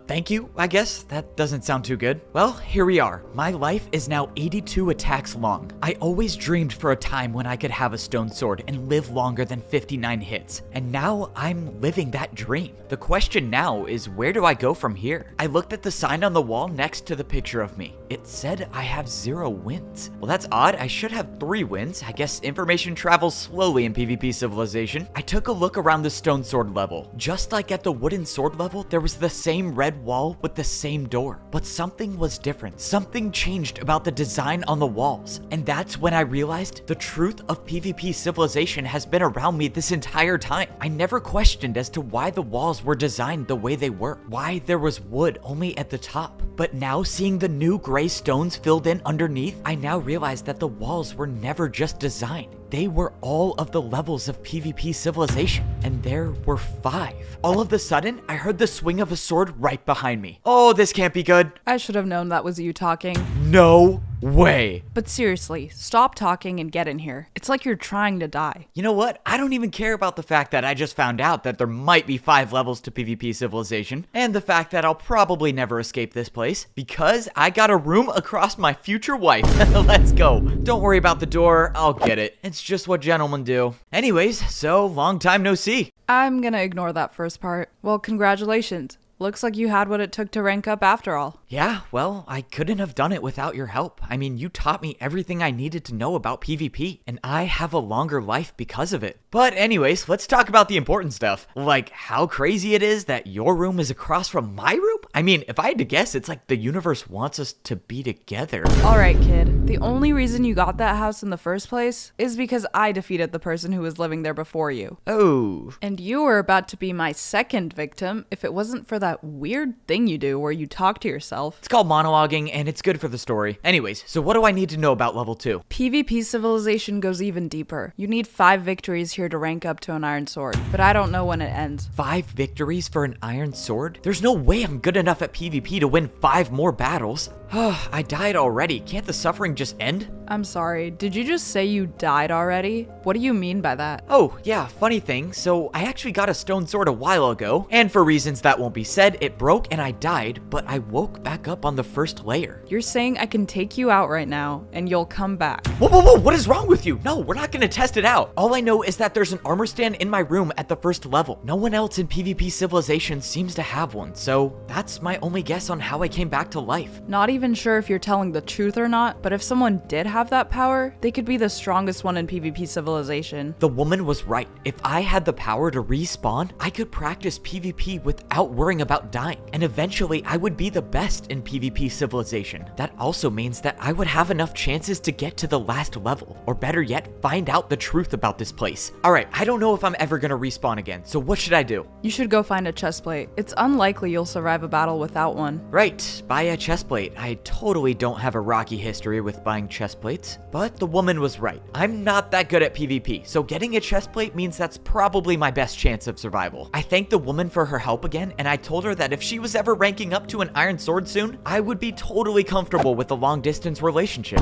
Thank you, I guess. That doesn't sound too good. Well, here we are. My life is now 82 attacks long. I always dreamed for a time when I could have a stone sword and live longer than 59 hits. And now I'm living that dream. The question now is, where do I go from here? I looked at the sign on the wall next to the picture of me. It said I have 0 wins. Well, that's odd. I should have 3 wins. I guess information travels slowly in PvP Civilization. I took a look around the stone sword level. Just like at the wooden sword level, there was the same red wall with the same door. But something was different. Something changed about the design on the walls. And that's when I realized the truth of PvP Civilization has been around me this entire time. I never questioned as to why the walls were designed the way they were. Why there was wood only at the top. But now seeing the new gray stones filled in underneath, I now realize that the walls were never just designed. They were all of the levels of PvP Civilization, and there were 5. All of a sudden, I heard the swing of a sword right behind me. Oh, this can't be good. I should have known that was you talking. No way. But seriously, stop talking and get in here. It's like you're trying to die. You know what? I don't even care about the fact that I just found out that there might be 5 levels to PvP Civilization, and the fact that I'll probably never escape this place, because I got a room across my future wife. Let's go. Don't worry about the door. I'll get it. It's just what gentlemen do. Anyways, so long time no see. I'm gonna ignore that first part. Well, congratulations. Looks like you had what it took to rank up after all. Yeah, well, I couldn't have done it without your help. I mean, you taught me everything I needed to know about PvP, and I have a longer life because of it. But anyways, let's talk about the important stuff. Like how crazy it is that your room is across from my room? I mean, if I had to guess, it's like the universe wants us to be together. Alright, kid. The only reason you got that house in the first place is because I defeated the person who was living there before you. Oh. And you were about to be my second victim if it wasn't for that weird thing you do where you talk to yourself. It's called monologuing, and it's good for the story. Anyways, so what do I need to know about level 2? PvP Civilization goes even deeper. You need 5 victories here to rank up to an iron sword, but I don't know when it ends. 5 victories for an iron sword? There's no way I'm good enough at PvP to win 5 more battles. I died already. Can't the suffering just end? I'm sorry, did you just say you died already? What do you mean by that? Oh, yeah, funny thing. So I actually got a stone sword a while ago, and for reasons that won't be said, it broke and I died, but I woke back up on the first layer. You're saying I can take you out right now, and you'll come back. Whoa, whoa, whoa, what is wrong with you? No, we're not gonna test it out. All I know is that there's an armor stand in my room at the first level. No one else in PvP Civilization seems to have one, so that's my only guess on how I came back to life. Not even sure if you're telling the truth or not, but if someone did have that power, they could be the strongest one in PvP Civilization. The woman was right. If I had the power to respawn, I could practice PvP without worrying about dying, and eventually I would be the best in PvP Civilization. That also means that I would have enough chances to get to the last level, or better yet, find out the truth about this place. Alright, I don't know if I'm ever gonna respawn again, so what should I do? You should go find a chestplate. It's unlikely you'll survive a battle without one. Right, buy a chestplate. I totally don't have a rocky history with buying chestplates, but the woman was right. I'm not that good at PvP, so getting a chestplate means that's probably my best chance of survival. I thanked the woman for her help again, and I told her that if she was ever ranking up to an iron sword soon, I would be totally comfortable with a long distance relationship.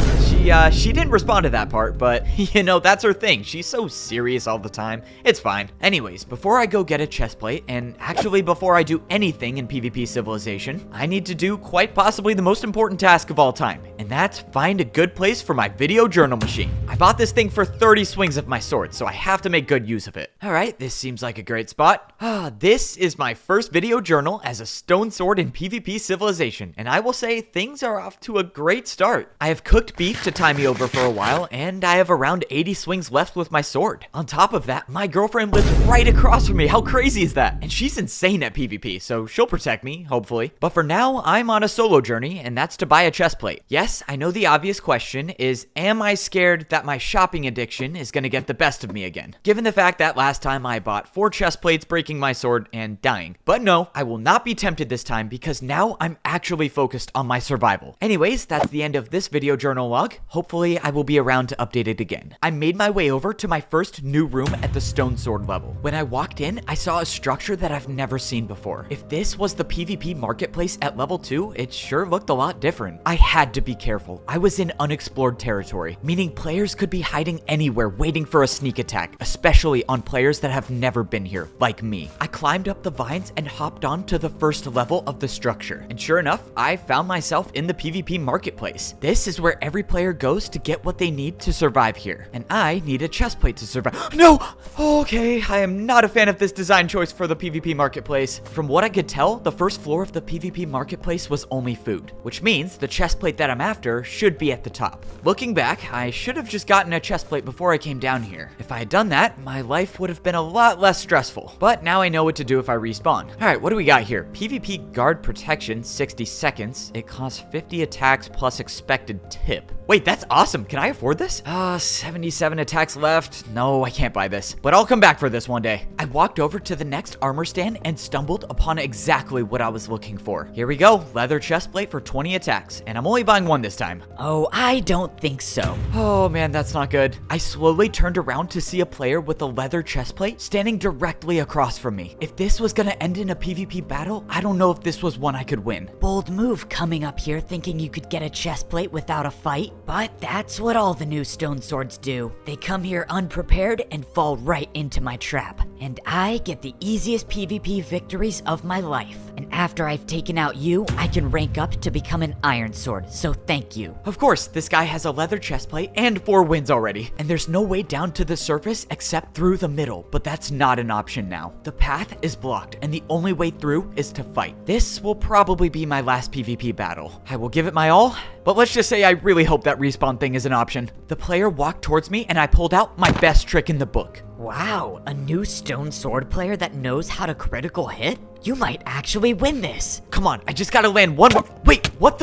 She didn't respond to that part, but you know, that's her thing. She's so serious all the time. It's fine. Anyways, before I go get a chestplate, and actually before I do anything in PvP Civilization, I need to do quite possibly the most important task of all time, and that's find a good place for my video journal machine. I bought this thing for 30 swings of my sword, so I have to make good use of it. All right, this seems like a great spot. This is my first video journal as a stone sword in PvP Civilization, and I will say things are off to a great start. I have cooked beef to tie me over for a while, and I have around 80 swings left with my sword. On top of that, my girlfriend lives right across from me. How crazy is that? And she's insane at PvP, so she'll protect me, hopefully. But for now, I'm on a solo journey, and that's to buy a chest plate. Yes, I know the obvious question is, am I scared that my shopping addiction is gonna get the best of me again? Given the fact that last time I bought 4 chest plates, breaking my sword and dying. But no, I will not be tempted this time because now I'm actually focused on my survival. Anyways, that's the end of this video journal log. Hopefully, I will be around to update it again. I made my way over to my first new room at the stone sword level. When I walked in, I saw a structure that I've never seen before. If this was the PvP marketplace at level 2, it sure looked a lot different. I had to be careful. I was in unexplored territory, meaning players could be hiding anywhere waiting for a sneak attack, especially on players that have never been here, like me. I climbed up the vines and hopped on to the first level of the structure. And sure enough, I found myself in the PvP marketplace. This is where every player goes to get what they need to survive here. And I need a chest plate to survive. No! Okay, I am not a fan of this design choice for the PvP marketplace. From what I could tell, the first floor of the PvP marketplace was only food, which means the chest plate that I'm after should be at the top. Looking back, I should have just gotten a chest plate before I came down here. If I had done that, my life would have been a lot less stressful. But now I know what to do if I respawn. All right, what do we got here? PvP guard protection, 60 seconds. It costs 50 attacks plus expected tip. Wait, that's awesome. Can I afford this? 77 attacks left. No, I can't buy this, but I'll come back for this one day. I walked over to the next armor stand and stumbled upon exactly what I was looking for. Here we go, leather chest plate for 20 attacks, and I'm only buying one this time. Oh, I don't think so. Oh man, that's not good. I slowly turned around to see a player with a leather chest plate standing directly across from me. If this was gonna end in a PvP battle, I don't know if this was one I could win. Bold move coming up here thinking you could get a chest plate without a fight, but that's what all the new stone swords do. They come here unprepared and fall right into my trap. And I get the easiest PvP victories of my life. And after I've taken out you, I can rank up to become an iron sword, so thank you. Of course, this guy has a leather chest plate and 4 wins already, and there's no way down to the surface except through the middle, but that's not an option now. The path is blocked, and the only way through is to fight. This will probably be my last PvP battle. I will give it my all, but let's just say I really hope that respawn thing is an option. The player walked towards me, and I pulled out my best trick in the book. Wow, a new stone sword player that knows how to critical hit? You might actually win this. Come on, I just gotta land one more. Wait, what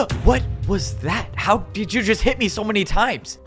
was that? How did you just hit me so many times?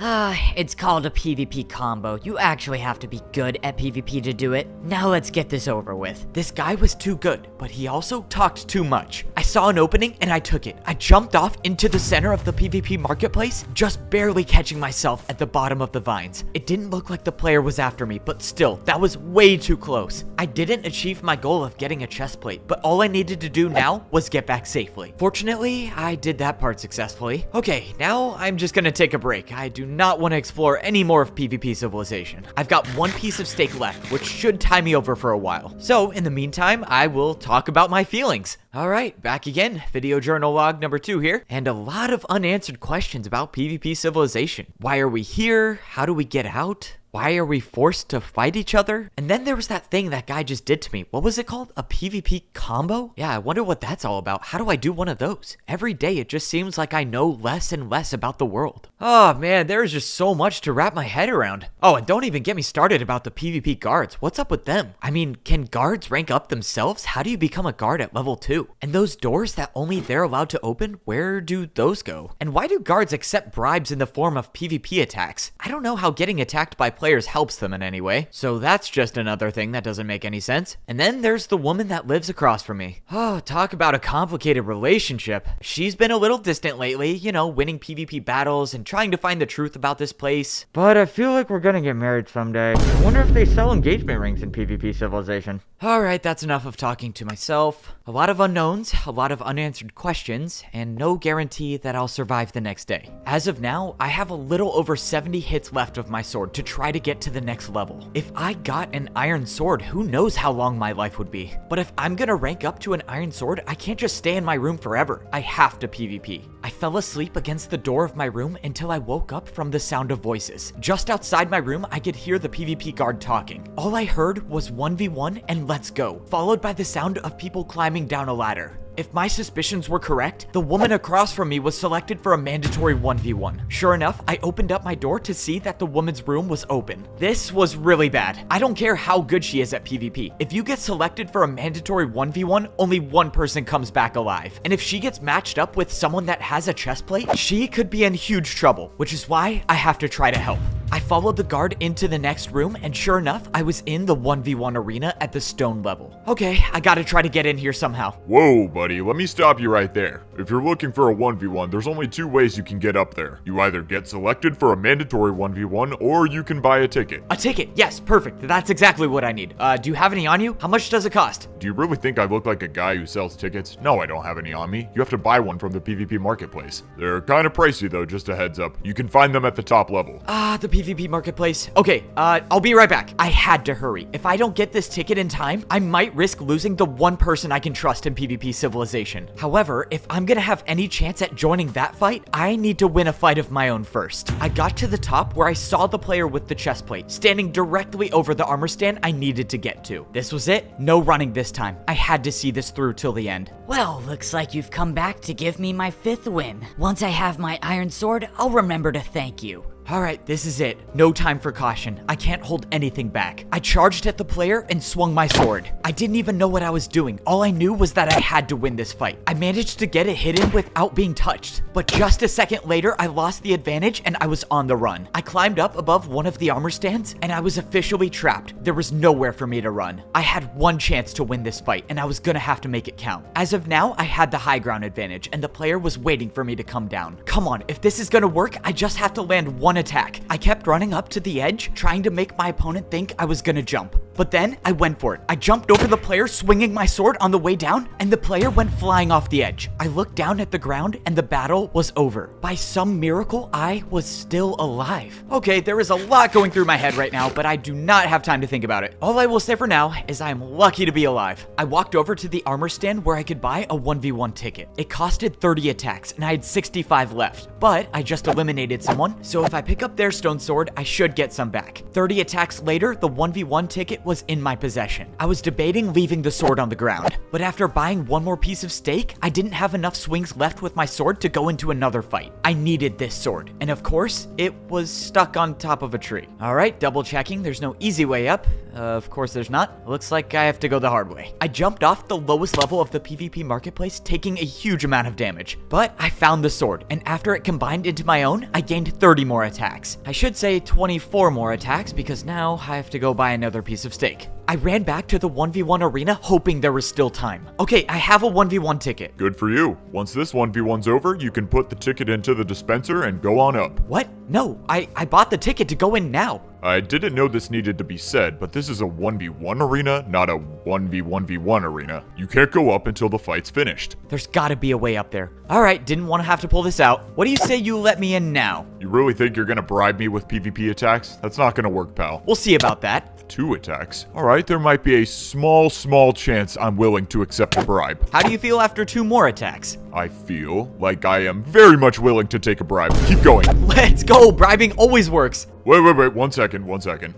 It's called a PvP combo. You actually have to be good at PvP to do it. Now let's get this over with. This guy was too good, but he also talked too much. I saw an opening and I took it. I jumped off into the center of the PvP marketplace, just barely catching myself at the bottom of the vines. It didn't look like the player was after me, but still, that was way too close. I didn't achieve my goal of getting a chest plate, but all I needed to do now was get back safely. Fortunately, I did that part successfully. Okay, now I'm just gonna take a break. I do not want to explore any more of PvP Civilization. I've got one piece of steak left, which should tie me over for a while. So, in the meantime, I will talk about my feelings. Alright, back again. Video journal log number 2 here, and a lot of unanswered questions about PvP Civilization. Why are we here? How do we get out? Why are we forced to fight each other? And then there was that thing that guy just did to me. What was it called? A PvP combo? Yeah, I wonder what that's all about. How do I do one of those? Every day it just seems like I know less and less about the world. Oh man, there is just so much to wrap my head around. Oh, and don't even get me started about the PvP guards. What's up with them? I mean, can guards rank up themselves? How do you become a guard at level 2? And those doors that only they're allowed to open, where do those go? And why do guards accept bribes in the form of PvP attacks? I don't know how getting attacked by players helps them in any way, so that's just another thing that doesn't make any sense. And then there's the woman that lives across from me. Oh, talk about a complicated relationship. She's been a little distant lately, you know, winning PvP battles and trying to find the truth about this place. But I feel like we're gonna get married someday. I wonder if they sell engagement rings in PvP Civilization. Alright, that's enough of talking to myself. A lot of unknowns, a lot of unanswered questions, and no guarantee that I'll survive the next day. As of now, I have a little over 70 hits left of my sword to try to to get to the next level. If I got an iron sword, who knows how long my life would be. But if I'm gonna rank up to an iron sword, I can't just stay in my room forever. I have to PvP. I fell asleep against the door of my room until I woke up from the sound of voices. Just outside my room, I could hear the PvP guard talking. All I heard was 1v1 and let's go, followed by the sound of people climbing down a ladder. If my suspicions were correct, the woman across from me was selected for a mandatory 1v1. Sure enough, I opened up my door to see that the woman's room was open. This was really bad. I don't care how good she is at PvP. If you get selected for a mandatory 1v1, only one person comes back alive. And if she gets matched up with someone that has a chest plate, she could be in huge trouble, which is why I have to try to help. I followed the guard into the next room, and sure enough, I was in the 1v1 arena at the stone level. Okay, I gotta try to get in here somehow. Whoa, buddy, let me stop you right there. If you're looking for a 1v1, there's only two ways you can get up there. You either get selected for a mandatory 1v1, or you can buy a ticket. A ticket, yes, perfect. That's exactly what I need. Do you have any on you? How much does it cost? Do you really think I look like a guy who sells tickets? No, I don't have any on me. You have to buy one from the PvP marketplace. They're kind of pricey though, just a heads up. You can find them at the top level. The PvP marketplace. Okay, I'll be right back. I had to hurry. If I don't get this ticket in time, I might risk losing the one person I can trust in PvP Civilization. However, if I'm gonna have any chance at joining that fight, I need to win a fight of my own first. I got to the top where I saw the player with the chest plate standing directly over the armor stand I needed to get to. This was it. No running this time. I had to see this through till the end. Well, looks like you've come back to give me my 5th win. Once I have my iron sword, I'll remember to thank you. Alright, this is it. No time for caution. I can't hold anything back. I charged at the player and swung my sword. I didn't even know what I was doing. All I knew was that I had to win this fight. I managed to get it hidden without being touched. But just a second later, I lost the advantage and I was on the run. I climbed up above one of the armor stands and I was officially trapped. There was nowhere for me to run. I had one chance to win this fight and I was gonna have to make it count. As of now, I had the high ground advantage and the player was waiting for me to come down. Come on, if this is gonna work, I just have to land one attack. I kept running up to the edge, trying to make my opponent think I was gonna jump. But then I went for it. I jumped over the player, swinging my sword on the way down, and the player went flying off the edge. I looked down at the ground and the battle was over. By some miracle, I was still alive. Okay, there is a lot going through my head right now, but I do not have time to think about it. All I will say for now is I am lucky to be alive. I walked over to the armor stand where I could buy a 1v1 ticket. It costed 30 attacks and I had 65 left, but I just eliminated someone, so if I pick up their stone sword, I should get some back. 30 attacks later, the 1v1 ticket was in my possession. I was debating leaving the sword on the ground, but after buying one more piece of steak, I didn't have enough swings left with my sword to go into another fight. I needed this sword, and of course, it was stuck on top of a tree. All right, double checking, there's no easy way up. Of course there's not. Looks like I have to go the hard way. I jumped off the lowest level of the PvP marketplace, taking a huge amount of damage, but I found the sword, and after it combined into my own, I gained 30 more attacks. I should say 24 more attacks because now I have to go buy another piece of steak. I ran back to the 1v1 arena hoping there was still time. Okay, I have a 1v1 ticket. Good for you. Once this 1v1's over, you can put the ticket into the dispenser and go on up. What? No, I bought the ticket to go in now. I didn't know this needed to be said, but this is a 1v1 arena, not a 1v1v1 arena. You can't go up until the fight's finished. There's gotta be a way up there. Alright, didn't want to have to pull this out. What do you say you let me in now? You really think you're gonna bribe me with PvP attacks? That's not gonna work, pal. We'll see about that. 2 attacks? Alright, there might be a small chance I'm willing to accept a bribe. How do you feel after 2 more attacks? I feel like I am very much willing to take a bribe. Keep going. Let's go! Bribing always works! Wait, 1 second.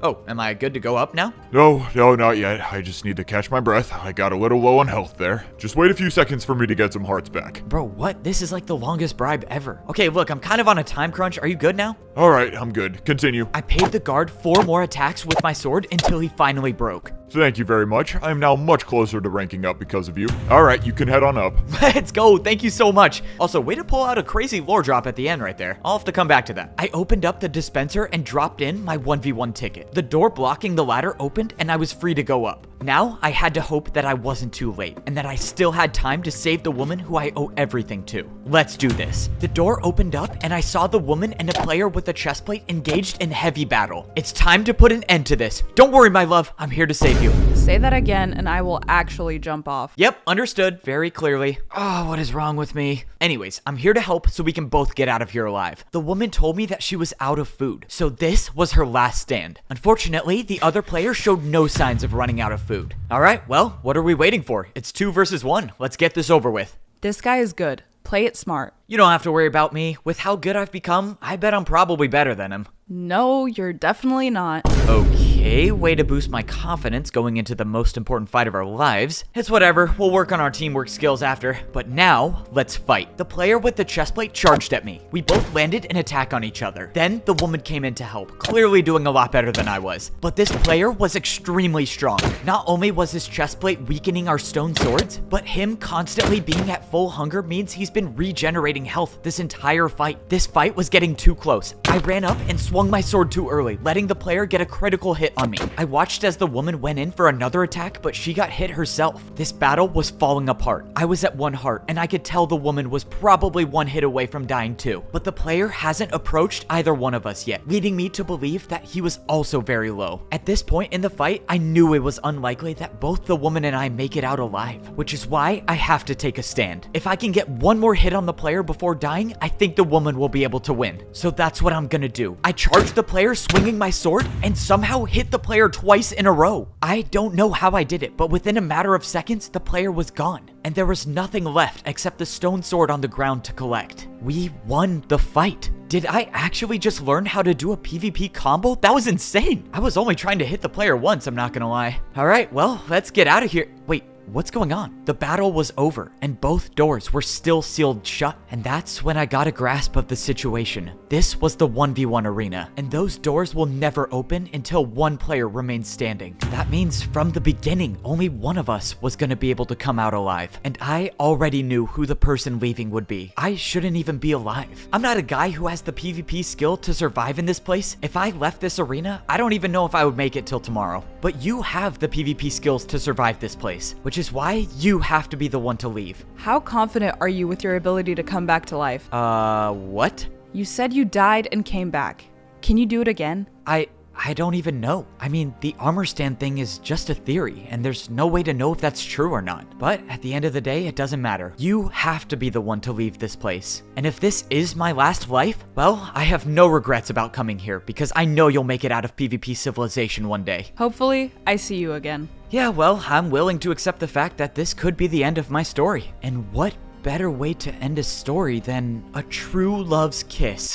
Oh, am I good to go up now? No, not yet. I just need to catch my breath. I got a little low on health there. Just wait a few seconds for me to get some hearts back. Bro, what? This is like the longest bribe ever. Okay, look, I'm kind of on a time crunch. Are you good now? Alright, I'm good. Continue. I paid the guard 4 more attacks with my sword until he finally broke. Thank you very much. I am now much closer to ranking up because of you. Alright, you can head on up. Let's go. Thank you so much. Also, way to pull out a crazy lore drop at the end right there. I'll have to come back to that. I opened up the dispenser and dropped in my 1v1 ticket. The door blocking the ladder opened and I was free to go up. Now, I had to hope that I wasn't too late, and that I still had time to save the woman who I owe everything to. Let's do this. The door opened up, and I saw the woman and a player with a chest plate engaged in heavy battle. It's time to put an end to this. Don't worry, my love. I'm here to save you. Say that again, and I will actually jump off. Yep, understood very clearly. Oh, what is wrong with me? Anyways, I'm here to help so we can both get out of here alive. The woman told me that she was out of food, so this was her last stand. Unfortunately, the other player showed no signs of running out of food. All right, well, what are we waiting for? It's 2 versus 1. Let's get this over with. This guy is good. Play it smart. You don't have to worry about me. With how good I've become, I bet I'm probably better than him. No, you're definitely not. Okay, way to boost my confidence going into the most important fight of our lives. It's whatever, we'll work on our teamwork skills after. But now, let's fight. The player with the chest plate charged at me. We both landed an attack on each other. Then, the woman came in to help, clearly doing a lot better than I was. But this player was extremely strong. Not only was his chest plate weakening our stone swords, but him constantly being at full hunger means he's been regenerating health this entire fight. This fight was getting too close. I ran up and swung my sword too early, letting the player get a critical hit on me. I watched as the woman went in for another attack, but she got hit herself. This battle was falling apart. I was at 1 heart, and I could tell the woman was probably 1 hit away from dying too. But the player hasn't approached either one of us yet, leading me to believe that he was also very low. At this point in the fight, I knew it was unlikely that both the woman and I make it out alive, which is why I have to take a stand. If I can get 1 more hit on the player before dying, I think the woman will be able to win. So that's what I'm gonna do. I charged the player swinging my sword and somehow hit the player twice in a row. I don't know how I did it, but within a matter of seconds, the player was gone, and there was nothing left except the stone sword on the ground to collect. We won the fight. Did I actually just learn how to do a PvP combo? That was insane. I was only trying to hit the player once, I'm not gonna lie. All right, well, let's get out of here. Wait, what's going on? The battle was over, and both doors were still sealed shut, and that's when I got a grasp of the situation. This was the 1v1 arena, and those doors will never open until 1 player remains standing. That means from the beginning, only one of us was gonna be able to come out alive, and I already knew who the person leaving would be. I shouldn't even be alive. I'm not a guy who has the PvP skill to survive in this place. If I left this arena, I don't even know if I would make it till tomorrow. But you have the PvP skills to survive this place, which is why you have to be the one to leave. How confident are you with your ability to come back to life? What? You said you died and came back. Can you do it again? I don't even know. I mean, the armor stand thing is just a theory, and there's no way to know if that's true or not. But at the end of the day, it doesn't matter. You have to be the one to leave this place. And if this is my last life, well, I have no regrets about coming here, because I know you'll make it out of PvP civilization one day. Hopefully, I see you again. Yeah, well, I'm willing to accept the fact that this could be the end of my story. And what better way to end a story than a true love's kiss?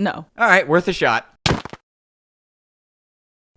No. All right, worth a shot.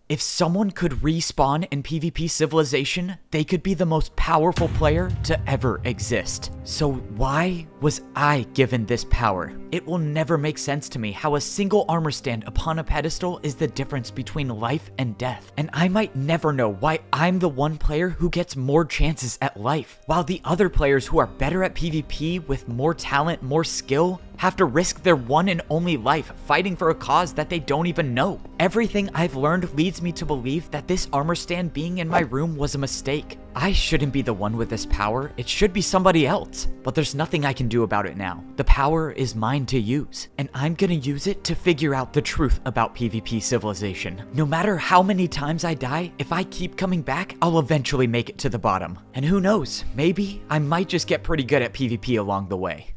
If someone could respawn in PvP Civilization, they could be the most powerful player to ever exist. So why was I given this power? It will never make sense to me how a single armor stand upon a pedestal is the difference between life and death. And I might never know why I'm the one player who gets more chances at life, while the other players who are better at PvP with more talent, more skill, have to risk their one and only life fighting for a cause that they don't even know. Everything I've learned leads me to believe that this armor stand being in my room was a mistake. I shouldn't be the one with this power, it should be somebody else. But there's nothing I can do about it now. The power is mine to use, and I'm gonna use it to figure out the truth about PvP Civilization. No matter how many times I die, if I keep coming back, I'll eventually make it to the bottom. And who knows, maybe I might just get pretty good at PvP along the way.